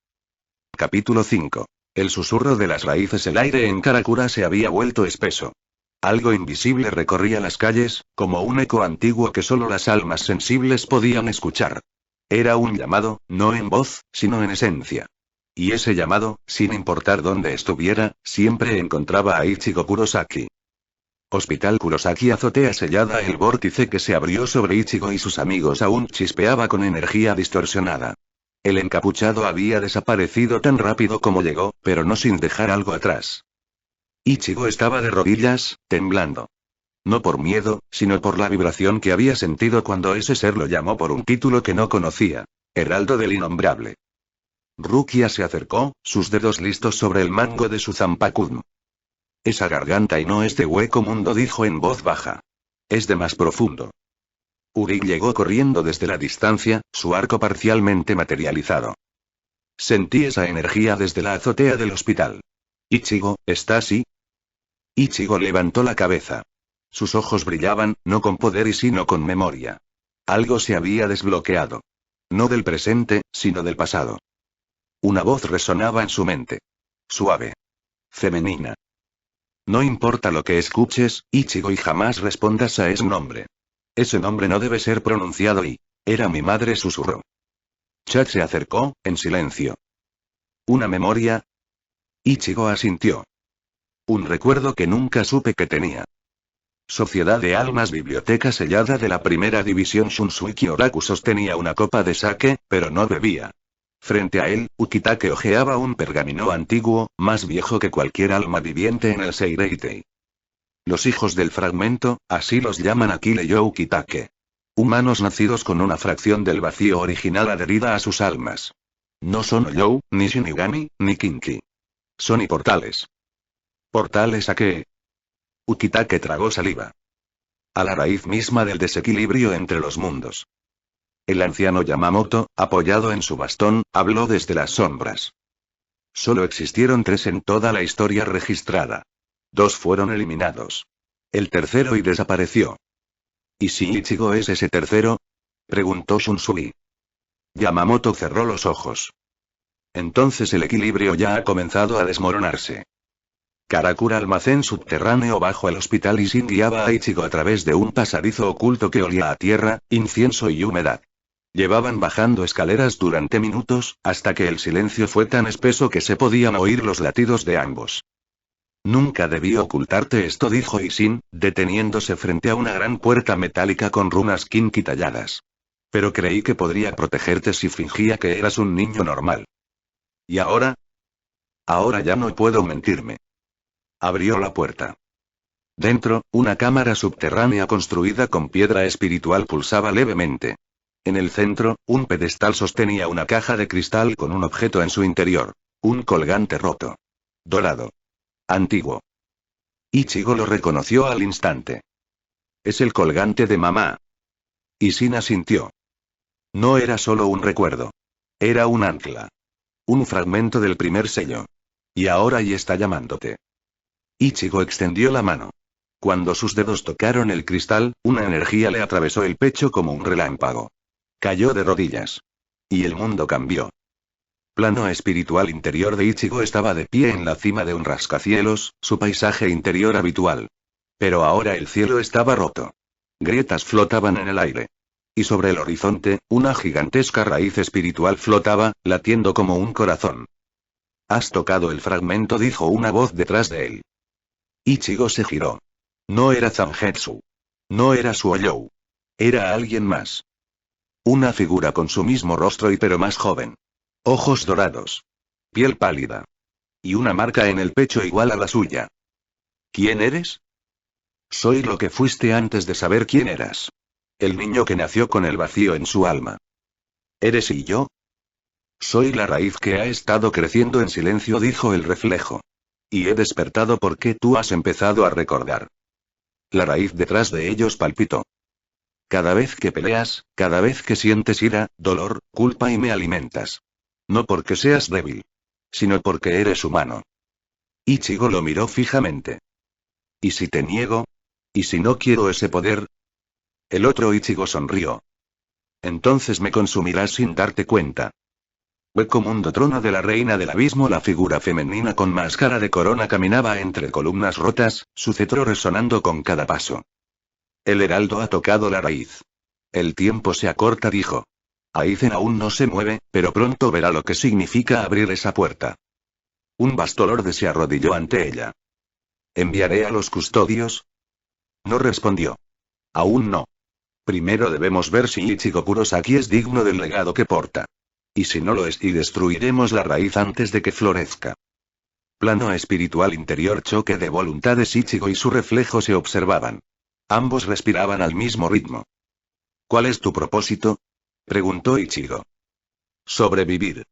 Capítulo 5. El susurro de las raíces. El aire en Karakura se había vuelto espeso. Algo invisible recorría las calles, como un eco antiguo que solo las almas sensibles podían escuchar. Era un llamado, no en voz, sino en esencia. Y ese llamado, sin importar dónde estuviera, siempre encontraba a Ichigo Kurosaki. Hospital Kurosaki, azotea sellada. El vórtice que se abrió sobre Ichigo y sus amigos aún chispeaba con energía distorsionada. El encapuchado había desaparecido tan rápido como llegó, pero no sin dejar algo atrás. Ichigo estaba de rodillas, temblando. No por miedo, sino por la vibración que había sentido cuando ese ser lo llamó por un título que no conocía. Heraldo del Innombrable. Rukia se acercó, sus dedos listos sobre el mango de su Zanpakuno. Esa garganta y no es de Hueco Mundo, dijo en voz baja. Es de más profundo. Uri llegó corriendo desde la distancia, su arco parcialmente materializado. Sentí esa energía desde la azotea del hospital. Ichigo, ¿estás ahí? Ichigo levantó la cabeza. Sus ojos brillaban, no con poder y sino con memoria. Algo se había desbloqueado. No del presente, sino del pasado. Una voz resonaba en su mente. Suave. Femenina. No importa lo que escuches, Ichigo, y jamás respondas a ese nombre. Ese nombre no debe ser pronunciado y... Era mi madre, susurró. Chad se acercó, en silencio. ¿Una memoria? Ichigo asintió. Un recuerdo que nunca supe que tenía. Sociedad de Almas, biblioteca sellada de la primera división. Shunsuke Oraku sostenía una copa de sake, pero no bebía. Frente a él, Ukitake hojeaba un pergamino antiguo, más viejo que cualquier alma viviente en el Seireitei. Los hijos del fragmento, así los llaman aquí, leyó Ukitake. Humanos nacidos con una fracción del vacío original adherida a sus almas. No son Oyou, ni Shinigami, ni Kinki. Son inportales. ¿Portales a qué? Ukitake tragó saliva. A la raíz misma del desequilibrio entre los mundos. El anciano Yamamoto, apoyado en su bastón, habló desde las sombras. Solo existieron 3 en toda la historia registrada. 2 fueron eliminados. El tercero y desapareció. ¿Y si Ichigo es ese tercero? Preguntó Shunsui. Yamamoto cerró los ojos. Entonces el equilibrio ya ha comenzado a desmoronarse. Karakura, almacén subterráneo bajo el hospital, y Shin guiaba a Ichigo a través de un pasadizo oculto que olía a tierra, incienso y humedad. Llevaban bajando escaleras durante minutos, hasta que el silencio fue tan espeso que se podían oír los latidos de ambos. Nunca debí ocultarte esto, dijo Ishin, deteniéndose frente a una gran puerta metálica con runas kinki talladas. Pero creí que podría protegerte si fingía que eras un niño normal. ¿Y ahora? Ahora ya no puedo mentirme. Abrió la puerta. Dentro, una cámara subterránea construida con piedra espiritual pulsaba levemente. En el centro, un pedestal sostenía una caja de cristal con un objeto en su interior. Un colgante roto. Dorado. Antiguo. Ichigo lo reconoció al instante. Es el colgante de mamá. Ishin asintió. No era solo un recuerdo. Era un ancla. Un fragmento del primer sello. Y ahora y está llamándote. Ichigo extendió la mano. Cuando sus dedos tocaron el cristal, una energía le atravesó el pecho como un relámpago. Cayó de rodillas. Y el mundo cambió. Plano espiritual interior de Ichigo estaba de pie en la cima de un rascacielos, su paisaje interior habitual. Pero ahora el cielo estaba roto. Grietas flotaban en el aire. Y sobre el horizonte, una gigantesca raíz espiritual flotaba, latiendo como un corazón. Has tocado el fragmento, dijo una voz detrás de él. Ichigo se giró. No era Zangetsu. No era Suoyou. Era alguien más. Una figura con su mismo rostro y pero más joven. Ojos dorados. Piel pálida. Y una marca en el pecho igual a la suya. ¿Quién eres? Soy lo que fuiste antes de saber quién eras. El niño que nació con el vacío en su alma. ¿Eres y yo? Soy la raíz que ha estado creciendo en silencio, dijo el reflejo. Y he despertado porque tú has empezado a recordar. La raíz detrás de ellos palpitó. Cada vez que peleas, cada vez que sientes ira, dolor, culpa y me alimentas. No porque seas débil. Sino porque eres humano. Ichigo lo miró fijamente. ¿Y si te niego? ¿Y si no quiero ese poder? El otro Ichigo sonrió. Entonces me consumirás sin darte cuenta. Hueco mundo trono de la reina del abismo. La figura femenina con máscara de corona caminaba entre columnas rotas, su cetro resonando con cada paso. El heraldo ha tocado la raíz. El tiempo se acorta, dijo. Aizen aún no se mueve, pero pronto verá lo que significa abrir esa puerta. Un bastolorde se arrodilló ante ella. ¿Enviaré a los custodios? No respondió. Aún no. Primero debemos ver si Ichigo Kurosaki es digno del legado que porta. Y si no lo es, y destruiremos la raíz antes de que florezca. Plano espiritual interior, choque de voluntades. Ichigo y su reflejo se observaban. Ambos respiraban al mismo ritmo. ¿Cuál es tu propósito? Preguntó Ichigo. Sobrevivir.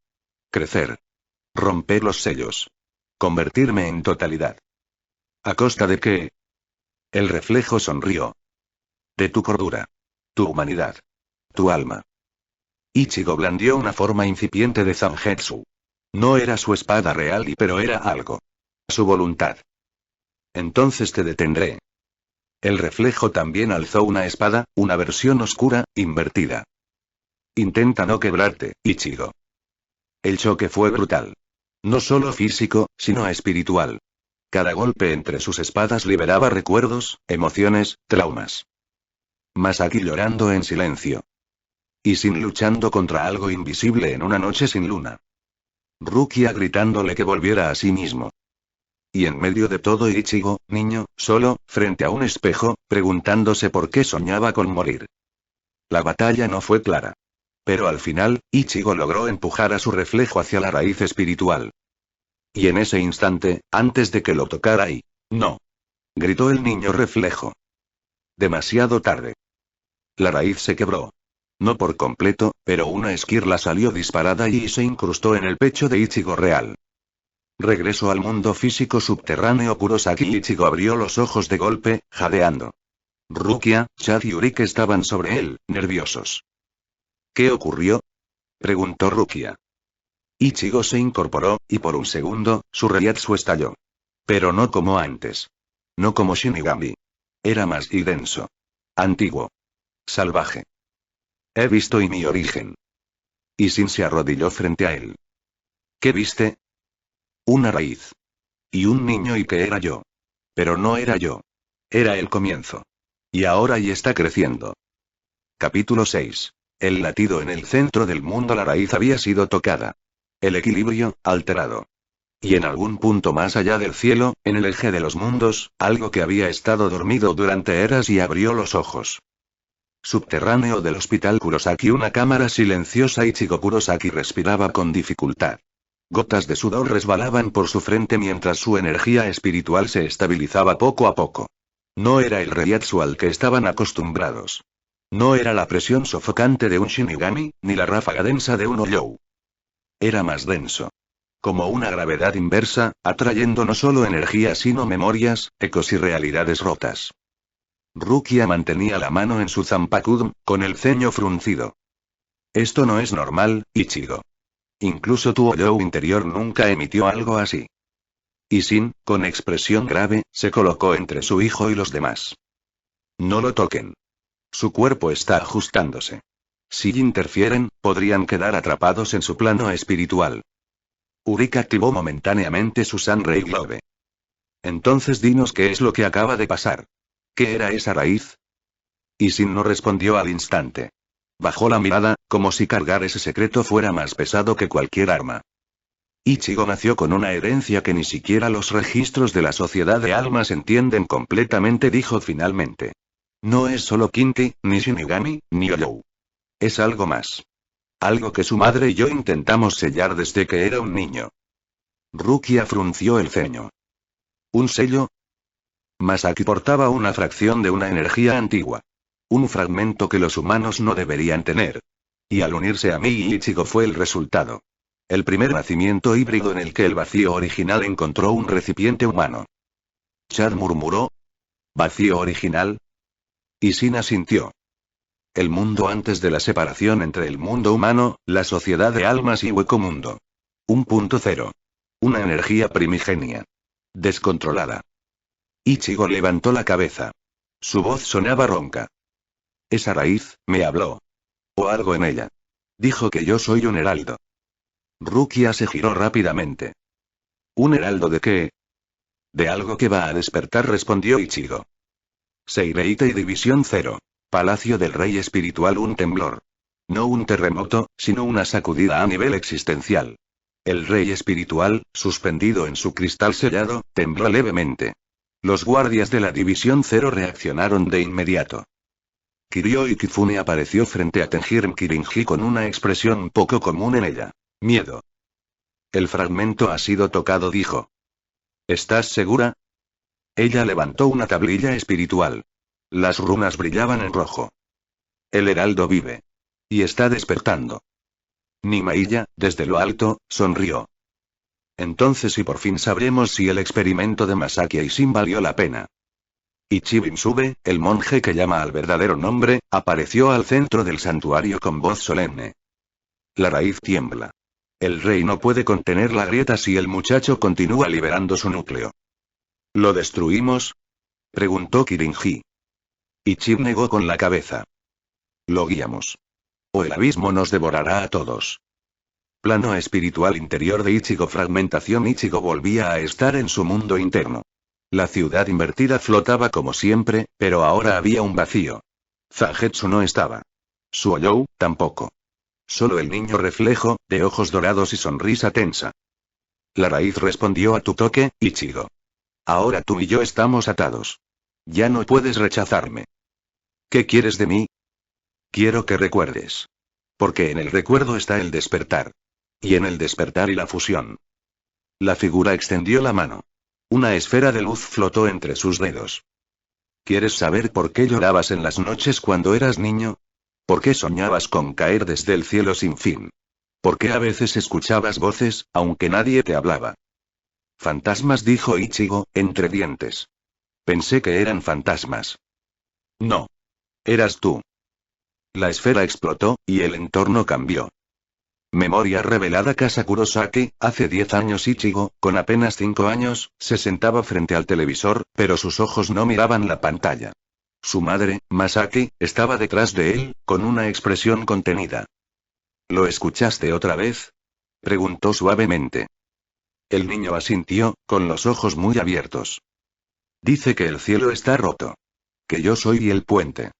Crecer. Romper los sellos. Convertirme en totalidad. ¿A costa de qué? El reflejo sonrió. De tu cordura. Tu humanidad. Tu alma. Ichigo blandió una forma incipiente de Zangetsu. No era su espada real pero era algo. Su voluntad. Entonces te detendré. El reflejo también alzó una espada, una versión oscura, invertida. Intenta no quebrarte, Ichigo. El choque fue brutal. No solo físico, sino espiritual. Cada golpe entre sus espadas liberaba recuerdos, emociones, traumas. Masaki llorando en silencio. Y sin luchando contra algo invisible en una noche sin luna. Rukia gritándole que volviera a sí mismo. Y en medio de todo Ichigo, niño, solo, frente a un espejo, preguntándose por qué soñaba con morir. La batalla no fue clara. Pero al final, Ichigo logró empujar a su reflejo hacia la raíz espiritual. Y en ese instante, antes de que lo tocara y... ¡No! Gritó el niño reflejo. Demasiado tarde. La raíz se quebró. No por completo, pero una esquirla salió disparada y se incrustó en el pecho de Ichigo real. Regreso al mundo físico subterráneo. Kurosaki. Ichigo abrió los ojos de golpe, jadeando. Rukia, Chad y Urike estaban sobre él, nerviosos. ¿Qué ocurrió? Preguntó Rukia. Ichigo se incorporó, y por un segundo, su reiatsu estalló. Pero no como antes. No como Shinigami. Era más y denso. Antiguo. Salvaje. He visto y mi origen. Ishin se arrodilló frente a él. ¿Qué viste? Una raíz. Y un niño y que era yo. Pero no era yo. Era el comienzo. Y ahora y está creciendo. Capítulo 6. El latido en el centro del mundo. La raíz había sido tocada. El equilibrio, alterado. Y en algún punto más allá del cielo, en el eje de los mundos, algo que había estado dormido durante eras y abrió los ojos. Subterráneo del hospital Kurosaki. Una cámara silenciosa. Ichigo Kurosaki respiraba con dificultad. Gotas de sudor resbalaban por su frente mientras su energía espiritual se estabilizaba poco a poco. No era el reiatsu al que estaban acostumbrados. No era la presión sofocante de un Shinigami, ni la ráfaga densa de un Oyou. Era más denso. Como una gravedad inversa, atrayendo no solo energía sino memorias, ecos y realidades rotas. Rukia mantenía la mano en su Zanpakudo, con el ceño fruncido. Esto no es normal, Ichigo. Incluso tu Oyou interior nunca emitió algo así. Y Sin, con expresión grave, se colocó entre su hijo y los demás. No lo toquen. Su cuerpo está ajustándose. Si interfieren, podrían quedar atrapados en su plano espiritual. Urika activó momentáneamente su Sunray Globe. Entonces dinos qué es lo que acaba de pasar. ¿Qué era esa raíz? Y Sin no respondió al instante. Bajó la mirada, como si cargar ese secreto fuera más pesado que cualquier arma. Ichigo nació con una herencia que ni siquiera los registros de la sociedad de almas entienden completamente, dijo finalmente. No es solo Kinki, ni Shinigami, ni Oyou. Es algo más. Algo que su madre y yo intentamos sellar desde que era un niño. Rukia frunció el ceño. ¿Un sello? Masaki portaba una fracción de una energía antigua. Un fragmento que los humanos no deberían tener. Y al unirse a mí y Ichigo fue el resultado. El primer nacimiento híbrido en el que el vacío original encontró un recipiente humano. Chad murmuró. ¿Vacío original? Y Sin asintió. El mundo antes de la separación entre el mundo humano, la sociedad de almas y hueco mundo. 1.0. Una energía primigenia. Descontrolada. Ichigo levantó la cabeza. Su voz sonaba ronca. Esa raíz, me habló. O algo en ella. Dijo que yo soy un heraldo. Rukia se giró rápidamente. ¿Un heraldo de qué? De algo que va a despertar, respondió Ichigo. Seireite y División 0. Palacio del Rey Espiritual. Un temblor. No un terremoto, sino una sacudida a nivel existencial. El Rey Espiritual, suspendido en su cristal sellado, tembló levemente. Los guardias de la División 0 reaccionaron de inmediato. Kiryu y Kifune apareció frente a Tenjin Kirinji con una expresión poco común en ella. Miedo. El fragmento ha sido tocado, dijo. ¿Estás segura? Ella levantó una tablilla espiritual. Las runas brillaban en rojo. El heraldo vive. Y está despertando. Nimaiya, desde lo alto, sonrió. Entonces y por fin sabremos si el experimento de Masaki y Sin valió la pena. Ichibin Sube, el monje que llama al verdadero nombre, apareció al centro del santuario con voz solemne. La raíz tiembla. El rey no puede contener la grieta si el muchacho continúa liberando su núcleo. ¿Lo destruimos? Preguntó Kirinji. Ichib negó con la cabeza. Lo guiamos. O el abismo nos devorará a todos. Plano espiritual interior de Ichigo. Fragmentación. Ichigo volvía a estar en su mundo interno. La ciudad invertida flotaba como siempre, pero ahora había un vacío. Zangetsu no estaba. Suoyou, tampoco. Solo el niño reflejo, de ojos dorados y sonrisa tensa. La raíz respondió a tu toque, Ichigo. Ahora tú y yo estamos atados. Ya no puedes rechazarme. ¿Qué quieres de mí? Quiero que recuerdes. Porque en el recuerdo está el despertar. Y en el despertar y la fusión. La figura extendió la mano. Una esfera de luz flotó entre sus dedos. ¿Quieres saber por qué llorabas en las noches cuando eras niño? ¿Por qué soñabas con caer desde el cielo sin fin? ¿Por qué a veces escuchabas voces, aunque nadie te hablaba? Fantasmas, dijo Ichigo, entre dientes. Pensé que eran fantasmas. No. Eras tú. La esfera explotó, y el entorno cambió. Memoria revelada. Casa Kurosaki, hace 10 años. Ichigo, con apenas 5 años, se sentaba frente al televisor, pero sus ojos no miraban la pantalla. Su madre, Masaki, estaba detrás de él, con una expresión contenida. ¿Lo escuchaste otra vez? Preguntó suavemente. El niño asintió, con los ojos muy abiertos. Dice que el cielo está roto. Que yo soy el puente.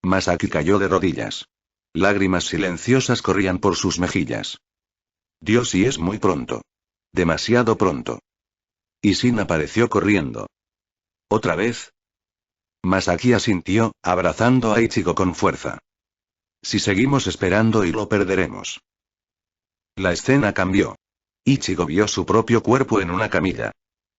Masaki cayó de rodillas. Lágrimas silenciosas corrían por sus mejillas. Dios, y es muy pronto. Demasiado pronto. Y Sin apareció corriendo. ¿Otra vez? Masaki asintió, abrazando a Ichigo con fuerza. Si seguimos esperando y lo perderemos. La escena cambió. Ichigo vio su propio cuerpo en una camilla.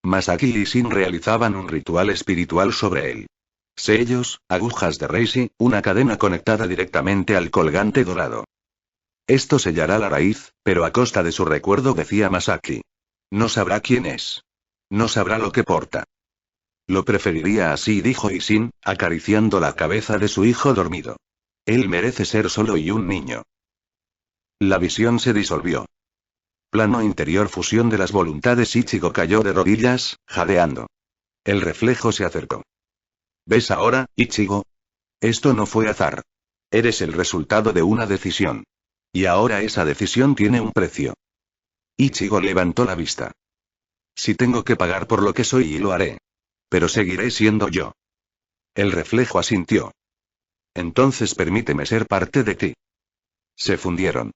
Masaki y Shin realizaban un ritual espiritual sobre él. Sellos, agujas de Reishi, una cadena conectada directamente al colgante dorado. Esto sellará la raíz, pero a costa de su recuerdo, decía Masaki. No sabrá quién es. No sabrá lo que porta. Lo preferiría así, dijo Ishin, acariciando la cabeza de su hijo dormido. Él merece ser solo y un niño. La visión se disolvió. Plano interior, fusión de las voluntades. Ichigo cayó de rodillas, jadeando. El reflejo se acercó. ¿Ves ahora, Ichigo? Esto no fue azar. Eres el resultado de una decisión. Y ahora esa decisión tiene un precio. Ichigo levantó la vista. Si tengo que pagar por lo que soy, y lo haré. Pero seguiré siendo yo. El reflejo asintió. Entonces permíteme ser parte de ti. Se fundieron.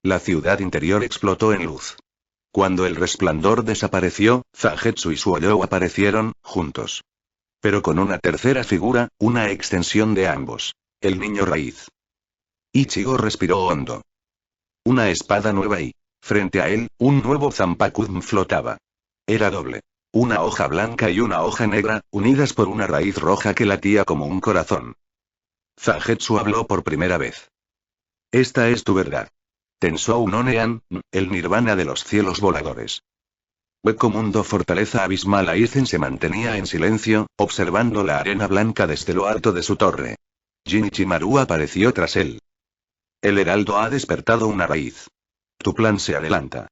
La ciudad interior explotó en luz. Cuando el resplandor desapareció, Zangetsu y Suoyou aparecieron, juntos. Pero con una tercera figura, una extensión de ambos. El niño raíz. Ichigo respiró hondo. Una espada nueva y, frente a él, un nuevo Zanpakuzen flotaba. Era doble. Una hoja blanca y una hoja negra, unidas por una raíz roja que latía como un corazón. Zangetsu habló por primera vez. Esta es tu verdad. Tensou no Nean, el nirvana de los cielos voladores. Hueco mundo, fortaleza abismal. Aizen se mantenía en silencio, observando la arena blanca desde lo alto de su torre. Jinichimaru apareció tras él. El heraldo ha despertado una raíz. Tu plan se adelanta.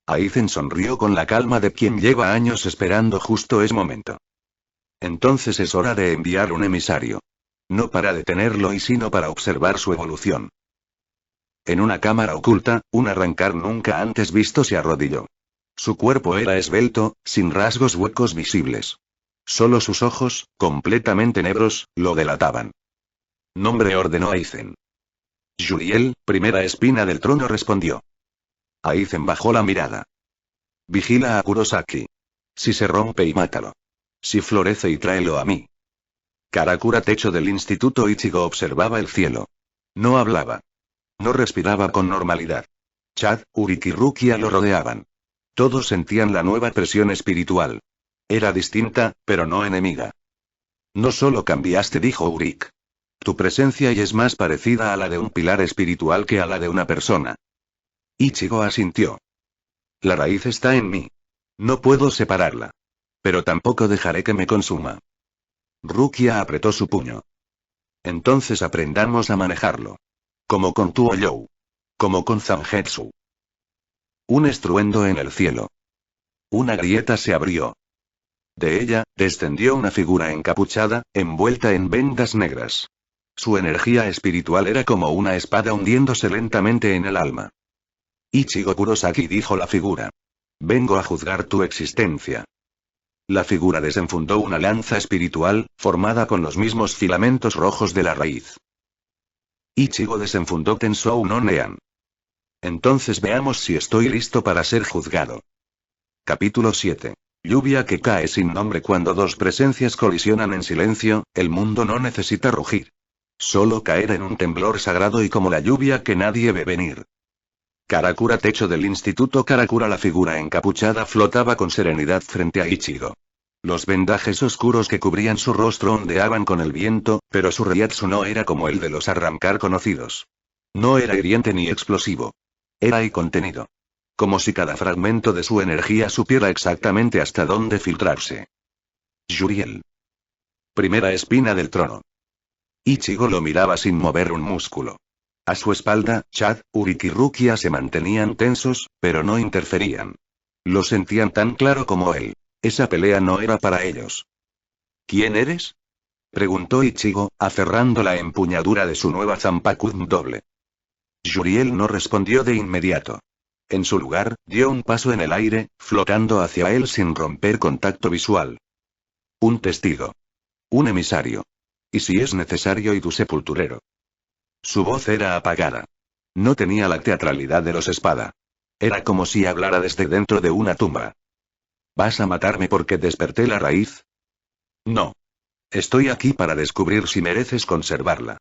Aizen sonrió con la calma de quien lleva años esperando. Justo es momento. Entonces es hora de enviar un emisario. No para detenerlo y sino para observar su evolución. En una cámara oculta, un arrancar nunca antes visto se arrodilló. Su cuerpo era esbelto, sin rasgos huecos visibles. Solo sus ojos, completamente negros, lo delataban. Nombre, ordenó Aizen. Yuriel, primera espina del trono, respondió. Aizen bajó la mirada. Vigila a Kurosaki. Si se rompe, y mátalo. Si florece, y tráelo a mí. Karakura, techo del instituto. Ichigo observaba el cielo. No hablaba. No respiraba con normalidad. Chad, Uriki y Rukia lo rodeaban. Todos sentían la nueva presión espiritual. Era distinta, pero no enemiga. No solo cambiaste, dijo Uriki. Tu presencia y es más parecida a la de un pilar espiritual que a la de una persona. Ichigo asintió. La raíz está en mí. No puedo separarla. Pero tampoco dejaré que me consuma. Rukia apretó su puño. Entonces aprendamos a manejarlo. Como con Tuoyou. Como con Zangetsu. Un estruendo en el cielo. Una grieta se abrió. De ella, descendió una figura encapuchada, envuelta en vendas negras. Su energía espiritual era como una espada hundiéndose lentamente en el alma. Ichigo Kurosaki, dijo la figura. Vengo a juzgar tu existencia. La figura desenfundó una lanza espiritual, formada con los mismos filamentos rojos de la raíz. Ichigo desenfundó Tensou no Nean. Entonces veamos si estoy listo para ser juzgado. Capítulo 7. Lluvia que cae sin nombre. Cuando dos presencias colisionan en silencio, el mundo no necesita rugir. Solo caer en un temblor sagrado y como la lluvia que nadie ve venir. Karakura, techo del instituto. Karakura, la figura encapuchada, flotaba con serenidad frente a Ichigo. Los vendajes oscuros que cubrían su rostro ondeaban con el viento, pero su reiatsu no era como el de los arrancar conocidos. No era hiriente ni explosivo. Era y contenido. Como si cada fragmento de su energía supiera exactamente hasta dónde filtrarse. Yuriel. Primera espina del trono. Ichigo lo miraba sin mover un músculo. A su espalda, Chad, Uriki y Rukia se mantenían tensos, pero no interferían. Lo sentían tan claro como él. Esa pelea no era para ellos. ¿Quién eres? Preguntó Ichigo, aferrando la empuñadura de su nueva Zanpakuzen doble. Yuriel no respondió de inmediato. En su lugar, dio un paso en el aire, flotando hacia él sin romper contacto visual. Un testigo. Un emisario. Y si es necesario, y tu sepulturero. Su voz era apagada. No tenía la teatralidad de los espada. Era como si hablara desde dentro de una tumba. ¿Vas a matarme porque desperté la raíz? No. Estoy aquí para descubrir si mereces conservarla.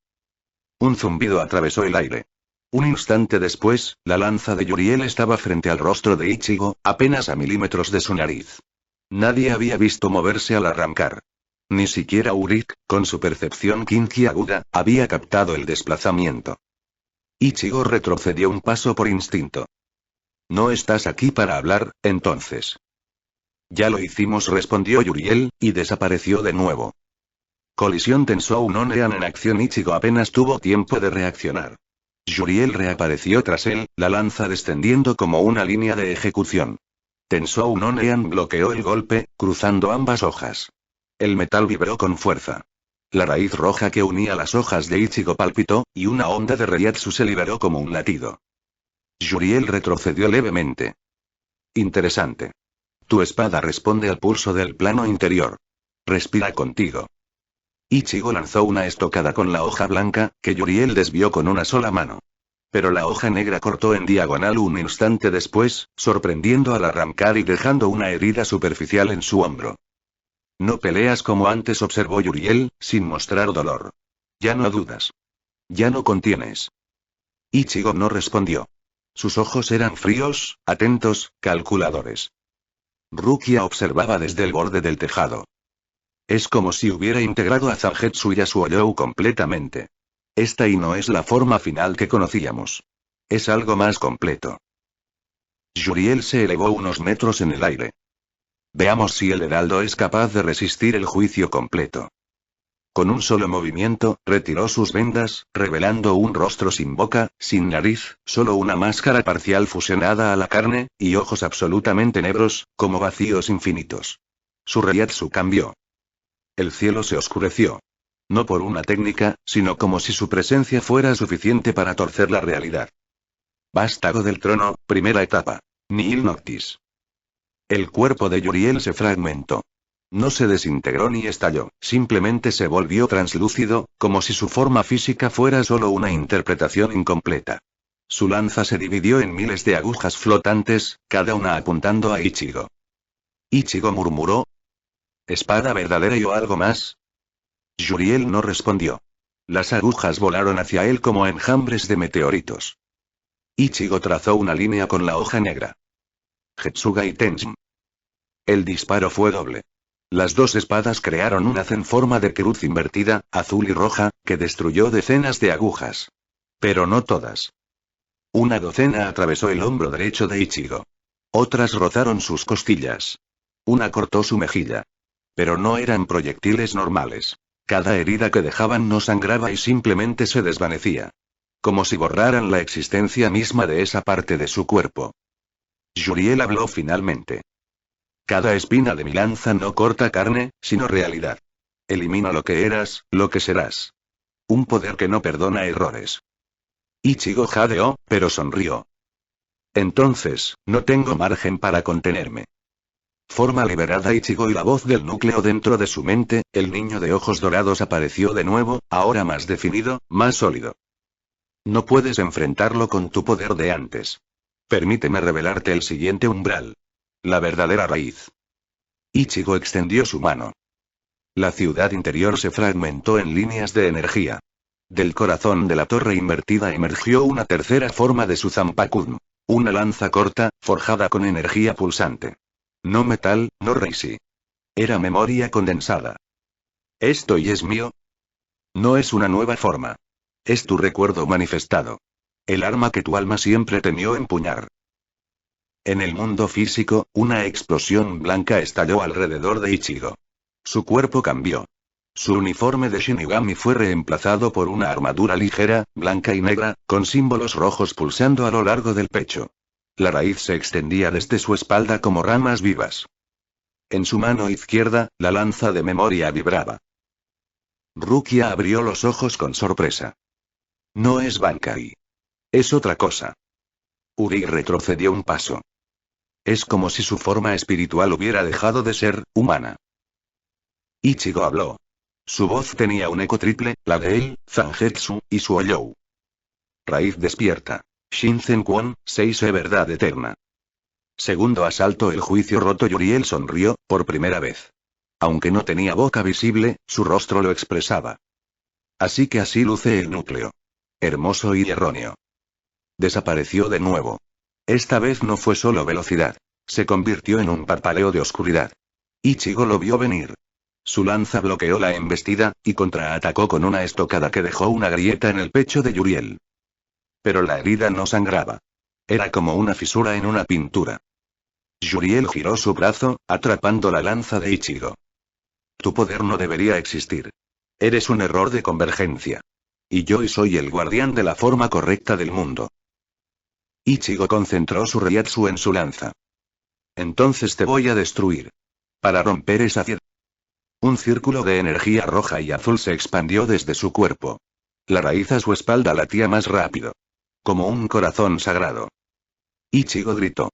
Un zumbido atravesó el aire. Un instante después, la lanza de Yuriel estaba frente al rostro de Ichigo, apenas a milímetros de su nariz. Nadie había visto moverse al arrancar. Ni siquiera Urik, con su percepción Kinki aguda, había captado el desplazamiento. Ichigo retrocedió un paso por instinto. No estás aquí para hablar, entonces. Ya lo hicimos, respondió Yuriel, y desapareció de nuevo. Colisión Tensou Nonean en acción. Ichigo apenas tuvo tiempo de reaccionar. Yuriel reapareció tras él, la lanza descendiendo como una línea de ejecución. Tensou Nonean bloqueó el golpe, cruzando ambas hojas. El metal vibró con fuerza. La raíz roja que unía las hojas de Ichigo palpitó, y una onda de Reiatsu se liberó como un latido. Yuriel retrocedió levemente. Interesante. Tu espada responde al pulso del plano interior. Respira contigo. Ichigo lanzó una estocada con la hoja blanca, que Yuriel desvió con una sola mano. Pero la hoja negra cortó en diagonal un instante después, sorprendiendo al arrancar y dejando una herida superficial en su hombro. No peleas como antes, observó Yuriel, sin mostrar dolor. Ya no dudas. Ya no contienes. Ichigo no respondió. Sus ojos eran fríos, atentos, calculadores. Rukia observaba desde el borde del tejado. Es como si hubiera integrado a Zangetsu y a Suoyou completamente. Esta y no es la forma final que conocíamos. Es algo más completo. Yuriel se elevó unos metros en el aire. Veamos si el heraldo es capaz de resistir el juicio completo. Con un solo movimiento, retiró sus vendas, revelando un rostro sin boca, sin nariz, solo una máscara parcial fusionada a la carne, y ojos absolutamente negros, como vacíos infinitos. Su Reiatsu cambió. El cielo se oscureció. No por una técnica, sino como si su presencia fuera suficiente para torcer la realidad. Vástago del trono, primera etapa. Nihil Noctis. El cuerpo de Yuriel se fragmentó. No se desintegró ni estalló, simplemente se volvió translúcido, como si su forma física fuera solo una interpretación incompleta. Su lanza se dividió en miles de agujas flotantes, cada una apuntando a Ichigo. Ichigo murmuró. ¿Espada verdadera o algo más? Yuriel no respondió. Las agujas volaron hacia él como enjambres de meteoritos. Ichigo trazó una línea con la hoja negra. Getsugai Tenshin. El disparo fue doble. Las dos espadas crearon una en forma de cruz invertida, azul y roja, que destruyó decenas de agujas. Pero no todas. Una docena atravesó el hombro derecho de Ichigo. Otras rozaron sus costillas. Una cortó su mejilla. Pero no eran proyectiles normales. Cada herida que dejaban no sangraba y simplemente se desvanecía. Como si borraran la existencia misma de esa parte de su cuerpo. Yuriel habló finalmente. Cada espina de mi lanza no corta carne, sino realidad. Elimina lo que eras, lo que serás. Un poder que no perdona errores. Ichigo jadeó, pero sonrió. Entonces, no tengo margen para contenerme. Forma liberada Ichigo y la voz del núcleo dentro de su mente, el niño de ojos dorados apareció de nuevo, ahora más definido, más sólido. No puedes enfrentarlo con tu poder de antes. Permíteme revelarte el siguiente umbral. La verdadera raíz. Ichigo extendió su mano. La ciudad interior se fragmentó en líneas de energía. Del corazón de la torre invertida emergió una tercera forma de su Zanpakuno. Una lanza corta, forjada con energía pulsante. No metal, no reishi. Era memoria condensada. ¿Esto y es mío? No es una nueva forma. Es tu recuerdo manifestado. El arma que tu alma siempre temió empuñar. En el mundo físico, una explosión blanca estalló alrededor de Ichigo. Su cuerpo cambió. Su uniforme de Shinigami fue reemplazado por una armadura ligera, blanca y negra, con símbolos rojos pulsando a lo largo del pecho. La raíz se extendía desde su espalda como ramas vivas. En su mano izquierda, la lanza de memoria vibraba. Rukia abrió los ojos con sorpresa. No es Bankai. Es otra cosa. Uri retrocedió un paso. Es como si su forma espiritual hubiera dejado de ser humana. Ichigo habló. Su voz tenía un eco triple, la de él, Zangetsu, y Suoyou. Raíz despierta. Shinzen Kwon, 6 verdad eterna. Segundo asalto. El juicio roto. Yuriel sonrió, por primera vez. Aunque no tenía boca visible, su rostro lo expresaba. Así que así luce el núcleo. Hermoso y erróneo. Desapareció de nuevo. Esta vez no fue solo velocidad. Se convirtió en un parpadeo de oscuridad. Ichigo lo vio venir. Su lanza bloqueó la embestida, y contraatacó con una estocada que dejó una grieta en el pecho de Yuriel. Pero la herida no sangraba. Era como una fisura en una pintura. Yuriel giró su brazo, atrapando la lanza de Ichigo. Tu poder no debería existir. Eres un error de convergencia. Y yo soy el guardián de la forma correcta del mundo. Ichigo concentró su Reiatsu en su lanza. Entonces te voy a destruir. Para romper esa ciudad. Un círculo de energía roja y azul se expandió desde su cuerpo. La raíz a su espalda latía más rápido. Como un corazón sagrado. Ichigo gritó.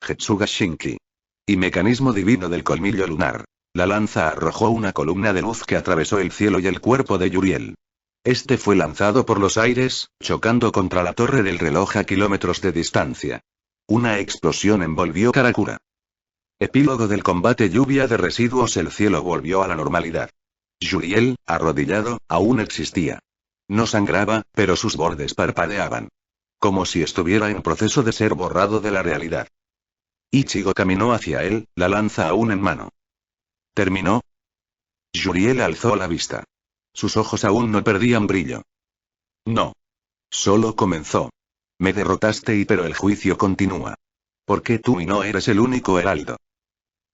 Getsuga Shinki. Y mecanismo divino del colmillo lunar. La lanza arrojó una columna de luz que atravesó el cielo y el cuerpo de Yuriel. Este fue lanzado por los aires, chocando contra la torre del reloj a kilómetros de distancia. Una explosión envolvió Karakura. Epílogo del combate. Lluvia de residuos. El cielo volvió a la normalidad. Yuriel, arrodillado, aún existía. No sangraba, pero sus bordes parpadeaban. Como si estuviera en proceso de ser borrado de la realidad. Ichigo caminó hacia él, la lanza aún en mano. ¿Terminó? Yuriel alzó la vista. Sus ojos aún no perdían brillo. No. Solo comenzó. Me derrotaste pero el juicio continúa. ¿Por qué tú y no eres el único heraldo?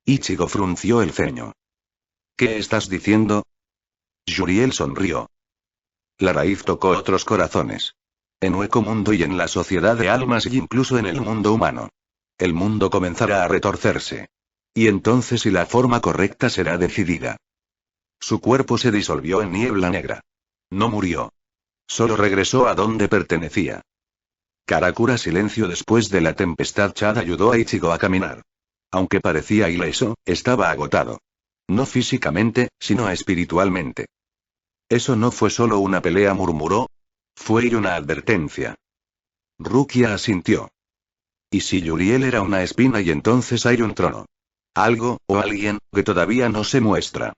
Ichigo frunció el ceño. ¿Qué estás diciendo? Yuriel sonrió. La raíz tocó otros corazones. En Hueco Mundo y en la sociedad de almas y incluso en el mundo humano. El mundo comenzará a retorcerse. Y entonces la forma correcta será decidida. Su cuerpo se disolvió en niebla negra. No murió. Solo regresó a donde pertenecía. Karakura silencio. Después de la tempestad. Chad ayudó a Ichigo a caminar. Aunque parecía ileso, estaba agotado. No físicamente, sino espiritualmente. Eso no fue solo una pelea, murmuró. Fue una advertencia. Rukia asintió. ¿Y si Yuriel era una espina y entonces hay un trono? Algo, o alguien, que todavía no se muestra.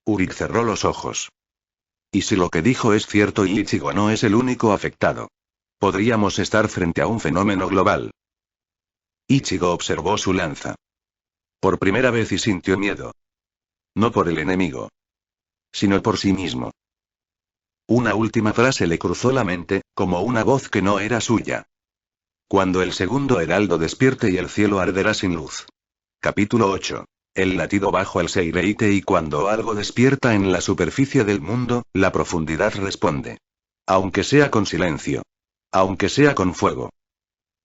Urik cerró los ojos. ¿Y si lo que dijo es cierto y Ichigo no es el único afectado? Podríamos estar frente a un fenómeno global. Ichigo observó su lanza. Por primera vez y sintió miedo. No por el enemigo. Sino por sí mismo. Una última frase le cruzó la mente, como una voz que no era suya. Cuando el segundo heraldo despierte y el cielo arderá sin luz. Capítulo 8. El latido bajo el Seireite. Y cuando algo despierta en la superficie del mundo, la profundidad responde. Aunque sea con silencio. Aunque sea con fuego.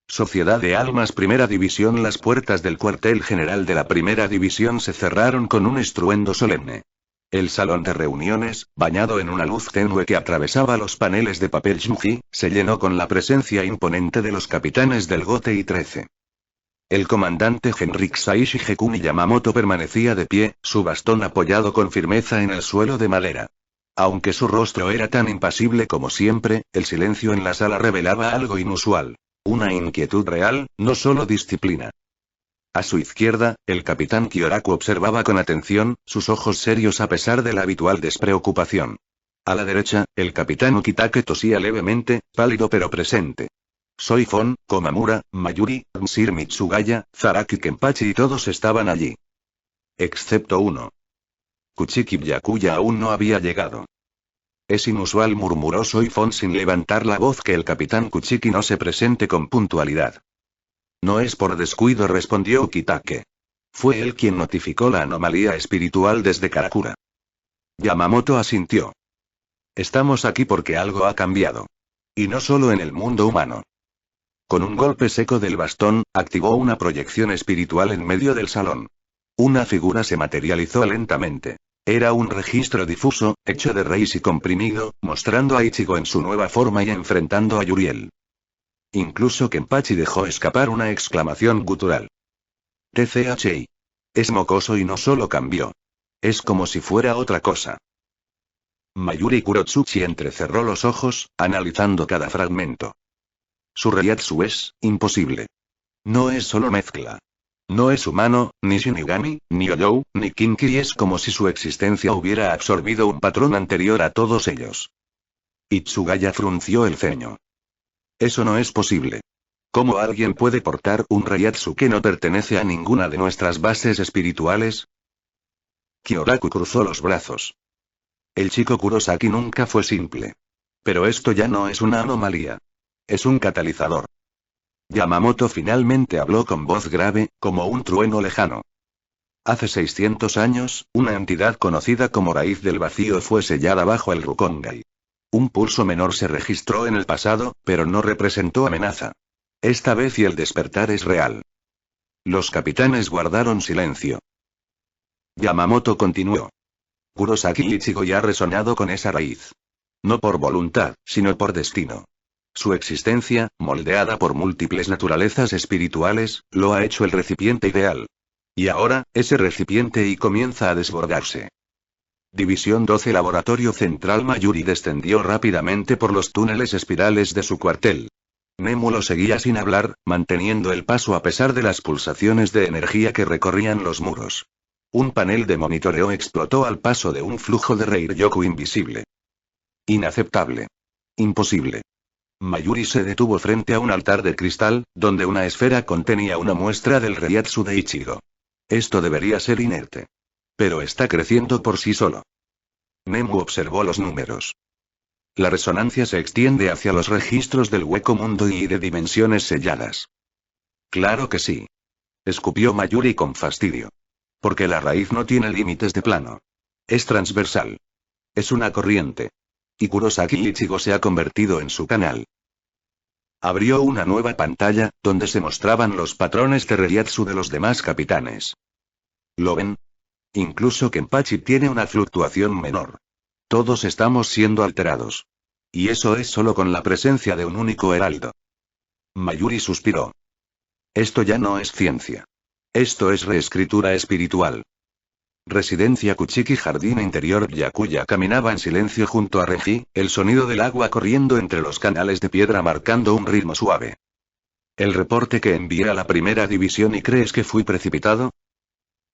Sociedad de Almas. Primera División. Las puertas del cuartel general de la Primera División se cerraron con un estruendo solemne. El salón de reuniones, bañado en una luz tenue que atravesaba los paneles de papel Shuji, se llenó con la presencia imponente de los capitanes del Gote y 13. El comandante Henrik Saishi Gekuni Yamamoto permanecía de pie, su bastón apoyado con firmeza en el suelo de madera. Aunque su rostro era tan impasible como siempre, el silencio en la sala revelaba algo inusual. Una inquietud real, no solo disciplina. A su izquierda, el capitán Kyoraku observaba con atención, sus ojos serios a pesar de la habitual despreocupación. A la derecha, el capitán Ukitake tosía levemente, pálido pero presente. Soifon, Komamura, Mayuri, Sir Mitsugaya, Zaraki Kenpachi y todos estaban allí. Excepto uno. Kuchiki Byakuya aún no había llegado. Es inusual, murmuró Soifon sin levantar la voz, que el capitán Kuchiki no se presente con puntualidad. No es por descuido, respondió Ukitake. Fue él quien notificó la anomalía espiritual desde Karakura. Yamamoto asintió. Estamos aquí porque algo ha cambiado. Y no solo en el mundo humano. Con un golpe seco del bastón, activó una proyección espiritual en medio del salón. Una figura se materializó lentamente. Era un registro difuso, hecho de raíz y comprimido, mostrando a Ichigo en su nueva forma y enfrentando a Yuriel. Incluso Kenpachi dejó escapar una exclamación gutural. TCHI. Es mocoso y no solo cambió. Es como si fuera otra cosa. Mayuri Kurotsuchi entrecerró los ojos, analizando cada fragmento. Su Reiatsu es imposible. No es solo mezcla. No es humano, ni Shinigami, ni Oyou, ni Kinki, y es como si su existencia hubiera absorbido un patrón anterior a todos ellos. Itsugaya frunció el ceño. Eso no es posible. ¿Cómo alguien puede portar un Reiatsu que no pertenece a ninguna de nuestras bases espirituales? Kyoraku cruzó los brazos. El chico Kurosaki nunca fue simple. Pero esto ya no es una anomalía. Es un catalizador. Yamamoto finalmente habló con voz grave, como un trueno lejano. Hace 600 años, una entidad conocida como Raíz del Vacío fue sellada bajo el Rukongai. Un pulso menor se registró en el pasado, pero no representó amenaza. Esta vez y el despertar es real. Los capitanes guardaron silencio. Yamamoto continuó. Kurosaki Ichigo ya ha resonado con esa raíz. No por voluntad, sino por destino. Su existencia, moldeada por múltiples naturalezas espirituales, lo ha hecho el recipiente ideal. Y ahora, ese recipiente y comienza a desbordarse. División 12 Laboratorio Central. Mayuri descendió rápidamente por los túneles espirales de su cuartel. Nemu lo seguía sin hablar, manteniendo el paso a pesar de las pulsaciones de energía que recorrían los muros. Un panel de monitoreo explotó al paso de un flujo de Reiryoku invisible. Inaceptable. Imposible. Mayuri se detuvo frente a un altar de cristal, donde una esfera contenía una muestra del Reiatsu de Ichigo. Esto debería ser inerte. Pero está creciendo por sí solo. Nemu observó los números. La resonancia se extiende hacia los registros del hueco mundo y de dimensiones selladas. Claro que sí. Escupió Mayuri con fastidio. Porque la raíz no tiene límites de plano. Es transversal. Es una corriente. Y Kurosaki Ichigo se ha convertido en su canal. Abrió una nueva pantalla, donde se mostraban los patrones de Reiatsu de los demás capitanes. ¿Lo ven? Incluso Kenpachi tiene una fluctuación menor. Todos estamos siendo alterados. Y eso es solo con la presencia de un único heraldo. Mayuri suspiró. Esto ya no es ciencia. Esto es reescritura espiritual. Residencia Kuchiki. Jardín interior. Byakuya caminaba en silencio junto a Renji, el sonido del agua corriendo entre los canales de piedra marcando un ritmo suave. ¿El reporte que envié a la primera división y crees que fui precipitado?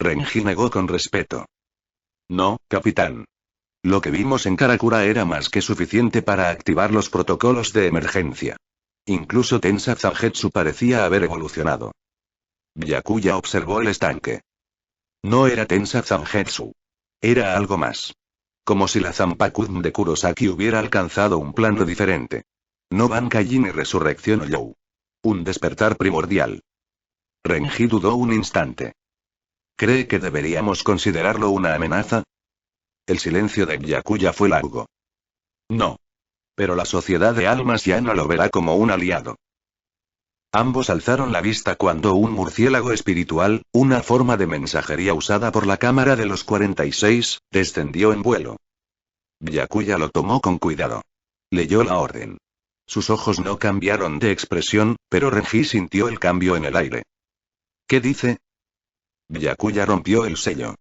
Renji negó con respeto. No, capitán. Lo que vimos en Karakura era más que suficiente para activar los protocolos de emergencia. Incluso Tensa Zangetsu parecía haber evolucionado. Byakuya observó el estanque. No era Tensa Zangetsu. Era algo más. Como si la Zanpakuun de Kurosaki hubiera alcanzado un plano diferente. No Bankai ni Resurrección Oyou. Un despertar primordial. Renji dudó un instante. ¿Cree que deberíamos considerarlo una amenaza? El silencio de Byakuya fue largo. No. Pero la sociedad de almas ya no lo verá como un aliado. Ambos alzaron la vista cuando un murciélago espiritual, una forma de mensajería usada por la Cámara de los 46, descendió en vuelo. Byakuya lo tomó con cuidado. Leyó la orden. Sus ojos no cambiaron de expresión, pero Renji sintió el cambio en el aire. ¿Qué dice? Byakuya rompió el sello.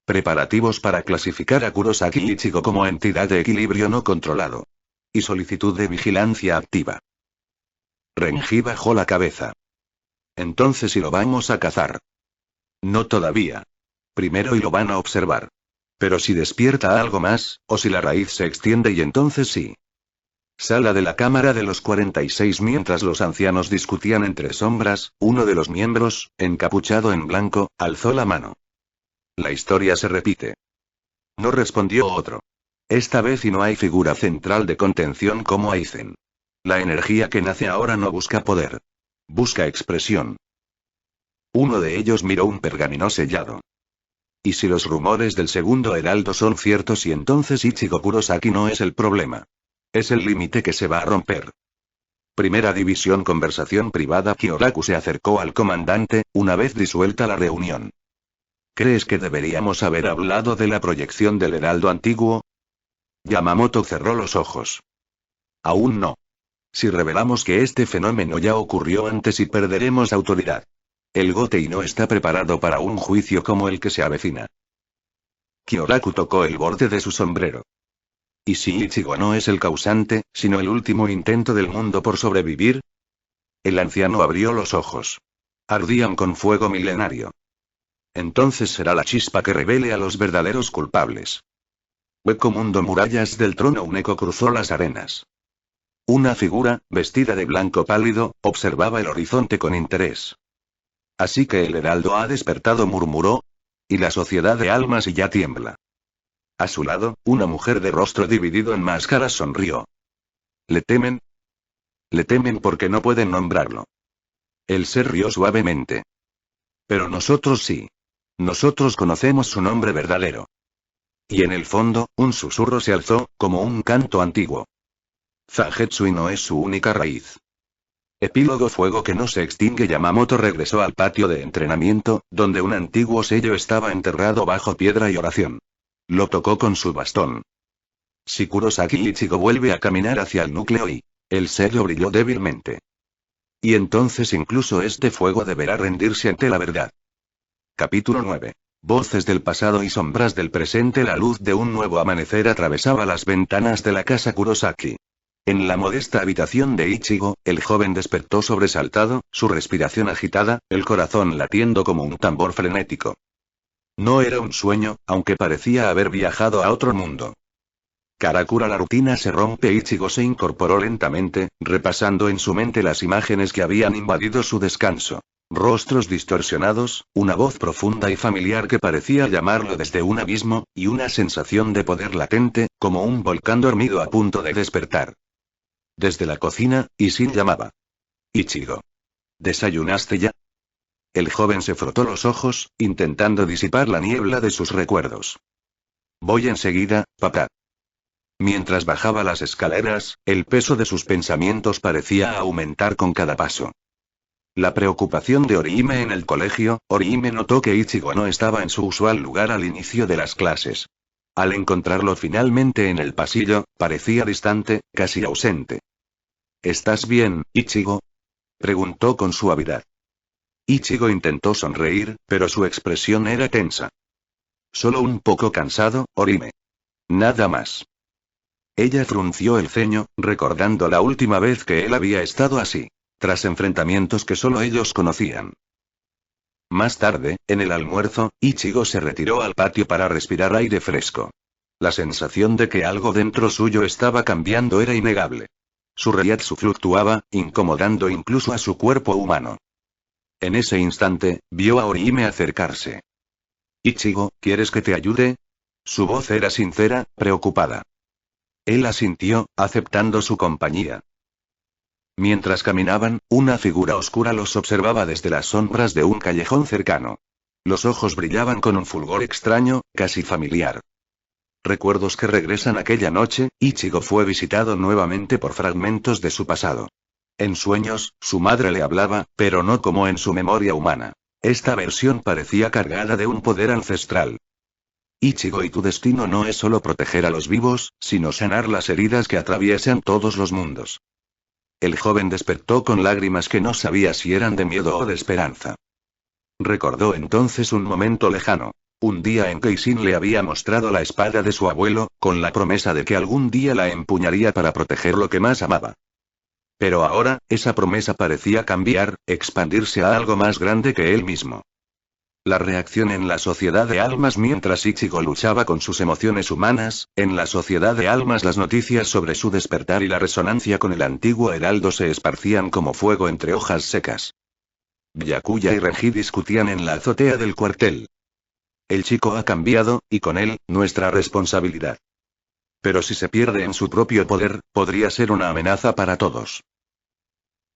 Preparativos para clasificar a Kurosaki Ichigo como entidad de equilibrio no controlado. Y solicitud de vigilancia activa. Renji bajó la cabeza. Entonces ¿y lo vamos a cazar? No todavía. Primero y lo van a observar. Pero si despierta algo más, o si la raíz se extiende y entonces sí. Sala de la Cámara de los 46. Mientras los ancianos discutían entre sombras, uno de los miembros, encapuchado en blanco, alzó la mano. La historia se repite. No respondió otro. Esta vez y no hay figura central de contención como Aizen. La energía que nace ahora no busca poder. Busca expresión. Uno de ellos miró un pergamino sellado. ¿Y si los rumores del segundo heraldo son ciertos y entonces Ichigo Kurosaki no es el problema? Es el límite que se va a romper. Primera división. Conversación privada. Kyoraku se acercó al comandante, una vez disuelta la reunión. ¿Crees que deberíamos haber hablado de la proyección del heraldo antiguo? Yamamoto cerró los ojos. Aún no. Si revelamos que este fenómeno ya ocurrió antes y perderemos autoridad. El Gotei no está preparado para un juicio como el que se avecina. Kyoraku tocó el borde de su sombrero. ¿Y si Ichigo no es el causante, sino el último intento del mundo por sobrevivir? El anciano abrió los ojos. Ardían con fuego milenario. Entonces será la chispa que revele a los verdaderos culpables. Hueco mundo. Murallas del trono. Un eco cruzó las arenas. Una figura, vestida de blanco pálido, observaba el horizonte con interés. Así que el heraldo ha despertado, murmuró. Y la sociedad de almas y ya tiembla. A su lado, una mujer de rostro dividido en máscaras sonrió. ¿Le temen? Le temen porque no pueden nombrarlo. El ser rió suavemente. Pero nosotros sí. Nosotros conocemos su nombre verdadero. Y en el fondo, un susurro se alzó, como un canto antiguo. Zangetsu no es su única raíz. Epílogo: fuego que no se extingue. Yamamoto regresó al patio de entrenamiento, donde un antiguo sello estaba enterrado bajo piedra y oración. Lo tocó con su bastón. Si Kurosaki Ichigo vuelve a caminar hacia el núcleo y... El sello brilló débilmente. Y entonces incluso este fuego deberá rendirse ante la verdad. Capítulo 9. Voces del pasado y sombras del presente. La luz de un nuevo amanecer atravesaba las ventanas de la casa Kurosaki. En la modesta habitación de Ichigo, el joven despertó sobresaltado, su respiración agitada, el corazón latiendo como un tambor frenético. No era un sueño, aunque parecía haber viajado a otro mundo. Karakura, la rutina se rompe. Ichigo se incorporó lentamente, repasando en su mente las imágenes que habían invadido su descanso. Rostros distorsionados, una voz profunda y familiar que parecía llamarlo desde un abismo, y una sensación de poder latente, como un volcán dormido a punto de despertar. Desde la cocina, Isin llamaba. Ichigo. ¿Desayunaste ya? El joven se frotó los ojos, intentando disipar la niebla de sus recuerdos. Voy enseguida, papá. Mientras bajaba las escaleras, el peso de sus pensamientos parecía aumentar con cada paso. La preocupación de Orihime en el colegio. Orihime notó que Ichigo no estaba en su usual lugar al inicio de las clases. Al encontrarlo finalmente en el pasillo, parecía distante, casi ausente. ¿Estás bien, Ichigo?, preguntó con suavidad. Ichigo intentó sonreír, pero su expresión era tensa. Solo un poco cansado, Orihime. Nada más. Ella frunció el ceño, recordando la última vez que él había estado así. Tras enfrentamientos que solo ellos conocían. Más tarde, en el almuerzo, Ichigo se retiró al patio para respirar aire fresco. La sensación de que algo dentro suyo estaba cambiando era innegable. Su reiatsu fluctuaba, incomodando incluso a su cuerpo humano. En ese instante, vio a Orihime acercarse. Ichigo, ¿quieres que te ayude? Su voz era sincera, preocupada. Él asintió, aceptando su compañía. Mientras caminaban, una figura oscura los observaba desde las sombras de un callejón cercano. Los ojos brillaban con un fulgor extraño, casi familiar. Recuerdos que regresan. Aquella noche, Ichigo fue visitado nuevamente por fragmentos de su pasado. En sueños, su madre le hablaba, pero no como en su memoria humana. Esta versión parecía cargada de un poder ancestral. Ichigo, y tu destino no es solo proteger a los vivos, sino sanar las heridas que atraviesan todos los mundos. El joven despertó con lágrimas que no sabía si eran de miedo o de esperanza. Recordó entonces un momento lejano. Un día en que Isin le había mostrado la espada de su abuelo, con la promesa de que algún día la empuñaría para proteger lo que más amaba. Pero ahora, esa promesa parecía cambiar, expandirse a algo más grande que él mismo. La reacción en la sociedad de almas. Mientras Ichigo luchaba con sus emociones humanas, en la sociedad de almas las noticias sobre su despertar y la resonancia con el antiguo heraldo se esparcían como fuego entre hojas secas. Byakuya y Renji discutían en la azotea del cuartel. El chico ha cambiado, y con él, nuestra responsabilidad. Pero si se pierde en su propio poder, podría ser una amenaza para todos.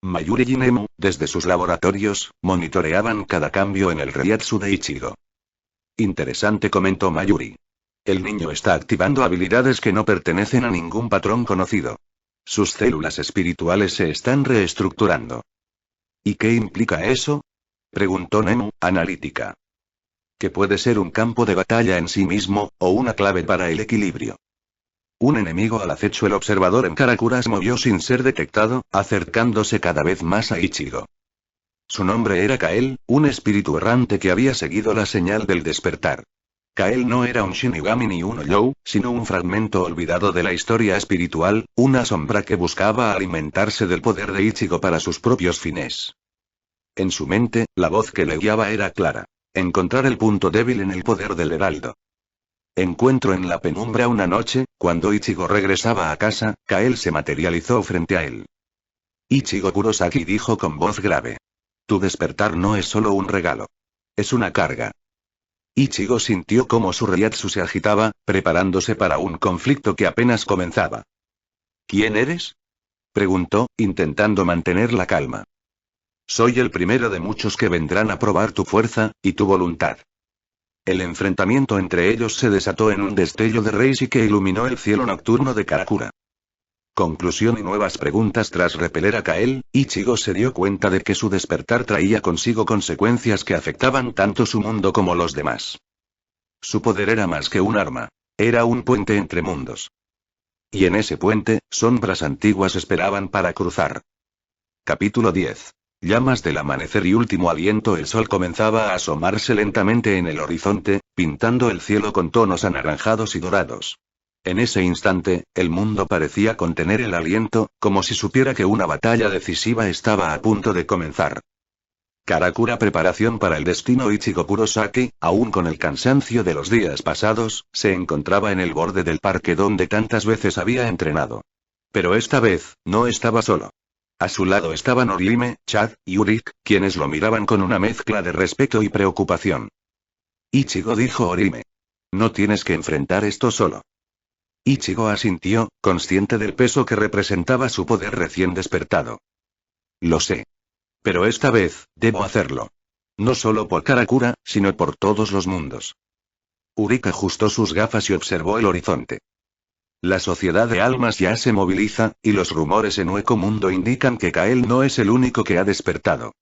Mayuri y Nemu, desde sus laboratorios, monitoreaban cada cambio en el reiatsu de Ichigo. Interesante, comentó Mayuri. El niño está activando habilidades que no pertenecen a ningún patrón conocido. Sus células espirituales se están reestructurando. ¿Y qué implica eso?, preguntó Nemu, analítica. Que puede ser un campo de batalla en sí mismo, o una clave para el equilibrio. Un enemigo al acecho. El observador en Karakura se movió sin ser detectado, acercándose cada vez más a Ichigo. Su nombre era Kael, un espíritu errante que había seguido la señal del despertar. Kael no era un Shinigami ni un Oyou, sino un fragmento olvidado de la historia espiritual, una sombra que buscaba alimentarse del poder de Ichigo para sus propios fines. En su mente, la voz que le guiaba era clara. Encontrar el punto débil en el poder del heraldo. Encuentro en la penumbra una noche, cuando Ichigo regresaba a casa, Kael se materializó frente a él. Ichigo Kurosaki dijo con voz grave. Tu despertar no es solo un regalo. Es una carga. Ichigo sintió cómo su Reiatsu se agitaba, preparándose para un conflicto que apenas comenzaba. ¿Quién eres? Preguntó, intentando mantener la calma. Soy el primero de muchos que vendrán a probar tu fuerza, y tu voluntad. El enfrentamiento entre ellos se desató en un destello de Reishi que iluminó el cielo nocturno de Karakura. Conclusión y nuevas preguntas tras repeler a Kael, Ichigo se dio cuenta de que su despertar traía consigo consecuencias que afectaban tanto su mundo como los demás. Su poder era más que un arma. Era un puente entre mundos. Y en ese puente, sombras antiguas esperaban para cruzar. Capítulo 10. Llamas del amanecer y último aliento. El sol comenzaba a asomarse lentamente en el horizonte, pintando el cielo con tonos anaranjados y dorados. En ese instante, el mundo parecía contener el aliento, como si supiera que una batalla decisiva estaba a punto de comenzar. Karakura preparación para el destino. Ichigo Kurosaki, aún con el cansancio de los días pasados, se encontraba en el borde del parque donde tantas veces había entrenado. Pero esta vez, no estaba solo. A su lado estaban Orihime, Chad, y Urik, quienes lo miraban con una mezcla de respeto y preocupación. Ichigo, dijo Orihime. No tienes que enfrentar esto solo. Ichigo asintió, consciente del peso que representaba su poder recién despertado. Lo sé. Pero esta vez, debo hacerlo. No solo por Karakura, sino por todos los mundos. Urik ajustó sus gafas y observó el horizonte. La sociedad de almas ya se moviliza, y los rumores en Hueco Mundo indican que Kael no es el único que ha despertado.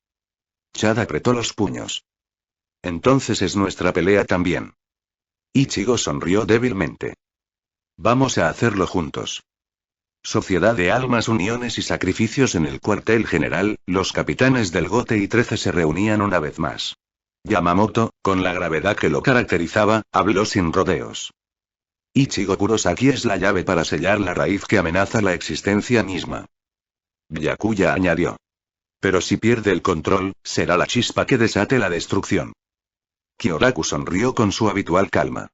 Chad apretó los puños. Entonces es nuestra pelea también. Ichigo sonrió débilmente. Vamos a hacerlo juntos. Sociedad de Almas, uniones y sacrificios. En el cuartel general, los capitanes del Gote y 13 se reunían una vez más. Yamamoto, con la gravedad que lo caracterizaba, habló sin rodeos. Ichigo Kurosaki es la llave para sellar la raíz que amenaza la existencia misma. Byakuya añadió. Pero si pierde el control, será la chispa que desate la destrucción. Kyoraku sonrió con su habitual calma.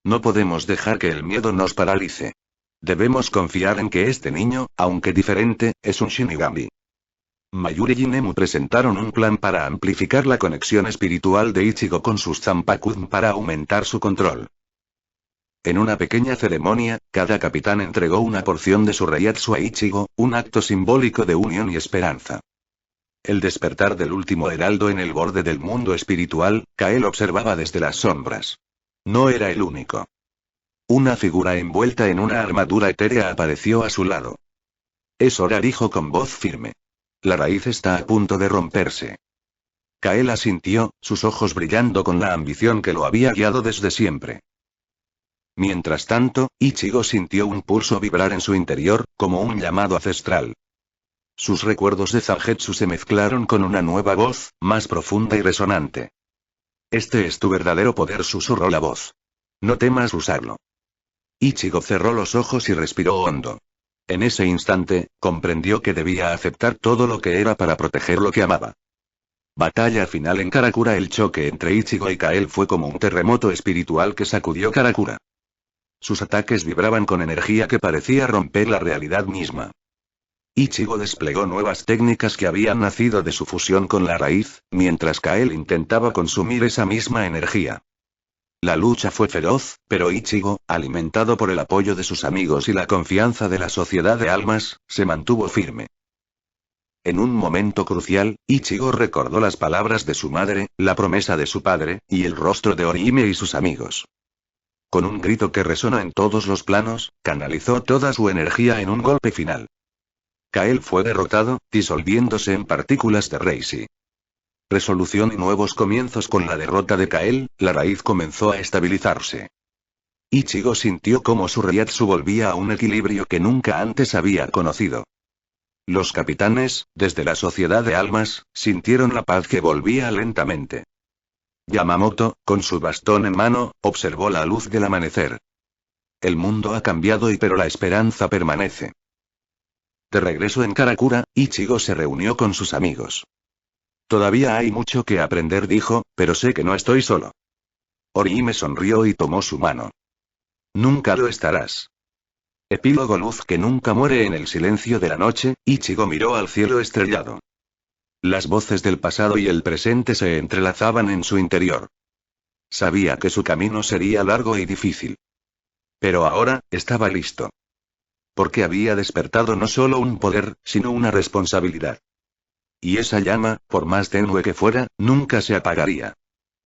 No podemos dejar que el miedo nos paralice. Debemos confiar en que este niño, aunque diferente, es un Shinigami. Mayuri y Nemu presentaron un plan para amplificar la conexión espiritual de Ichigo con sus Zanpakuzen para aumentar su control. En una pequeña ceremonia, cada capitán entregó una porción de su Reiatsu a Ichigo, un acto simbólico de unión y esperanza. El despertar del último heraldo en el borde del mundo espiritual, Kael observaba desde las sombras. No era el único. Una figura envuelta en una armadura etérea apareció a su lado. Es hora, dijo con voz firme. La raíz está a punto de romperse. Kael asintió, sus ojos brillando con la ambición que lo había guiado desde siempre. Mientras tanto, Ichigo sintió un pulso vibrar en su interior, como un llamado ancestral. Sus recuerdos de Zangetsu se mezclaron con una nueva voz, más profunda y resonante. Este es tu verdadero poder, susurró la voz. No temas usarlo. Ichigo cerró los ojos y respiró hondo. En ese instante, comprendió que debía aceptar todo lo que era para proteger lo que amaba. Batalla final en Karakura. El choque entre Ichigo y Kael fue como un terremoto espiritual que sacudió Karakura. Sus ataques vibraban con energía que parecía romper la realidad misma. Ichigo desplegó nuevas técnicas que habían nacido de su fusión con la raíz, mientras Kael intentaba consumir esa misma energía. La lucha fue feroz, pero Ichigo, alimentado por el apoyo de sus amigos y la confianza de la sociedad de almas, se mantuvo firme. En un momento crucial, Ichigo recordó las palabras de su madre, la promesa de su padre, y el rostro de Orihime y sus amigos. Con un grito que resonó en todos los planos, canalizó toda su energía en un golpe final. Kael fue derrotado, disolviéndose en partículas de Reishi. Resolución y nuevos comienzos. Con la derrota de Kael, la raíz comenzó a estabilizarse. Ichigo sintió cómo su Reiatsu volvía a un equilibrio que nunca antes había conocido. Los capitanes, desde la sociedad de almas, sintieron la paz que volvía lentamente. Yamamoto, con su bastón en mano, observó la luz del amanecer. El mundo ha cambiado pero la esperanza permanece. De regreso en Karakura, Ichigo se reunió con sus amigos. Todavía hay mucho que aprender, dijo, pero sé que no estoy solo. Orihime sonrió y tomó su mano. Nunca lo estarás. Epílogo. Luz que nunca muere. En el silencio de la noche, Ichigo miró al cielo estrellado. Las voces del pasado y el presente se entrelazaban en su interior. Sabía que su camino sería largo y difícil. Pero ahora, estaba listo. Porque había despertado no solo un poder, sino una responsabilidad. Y esa llama, por más tenue que fuera, nunca se apagaría.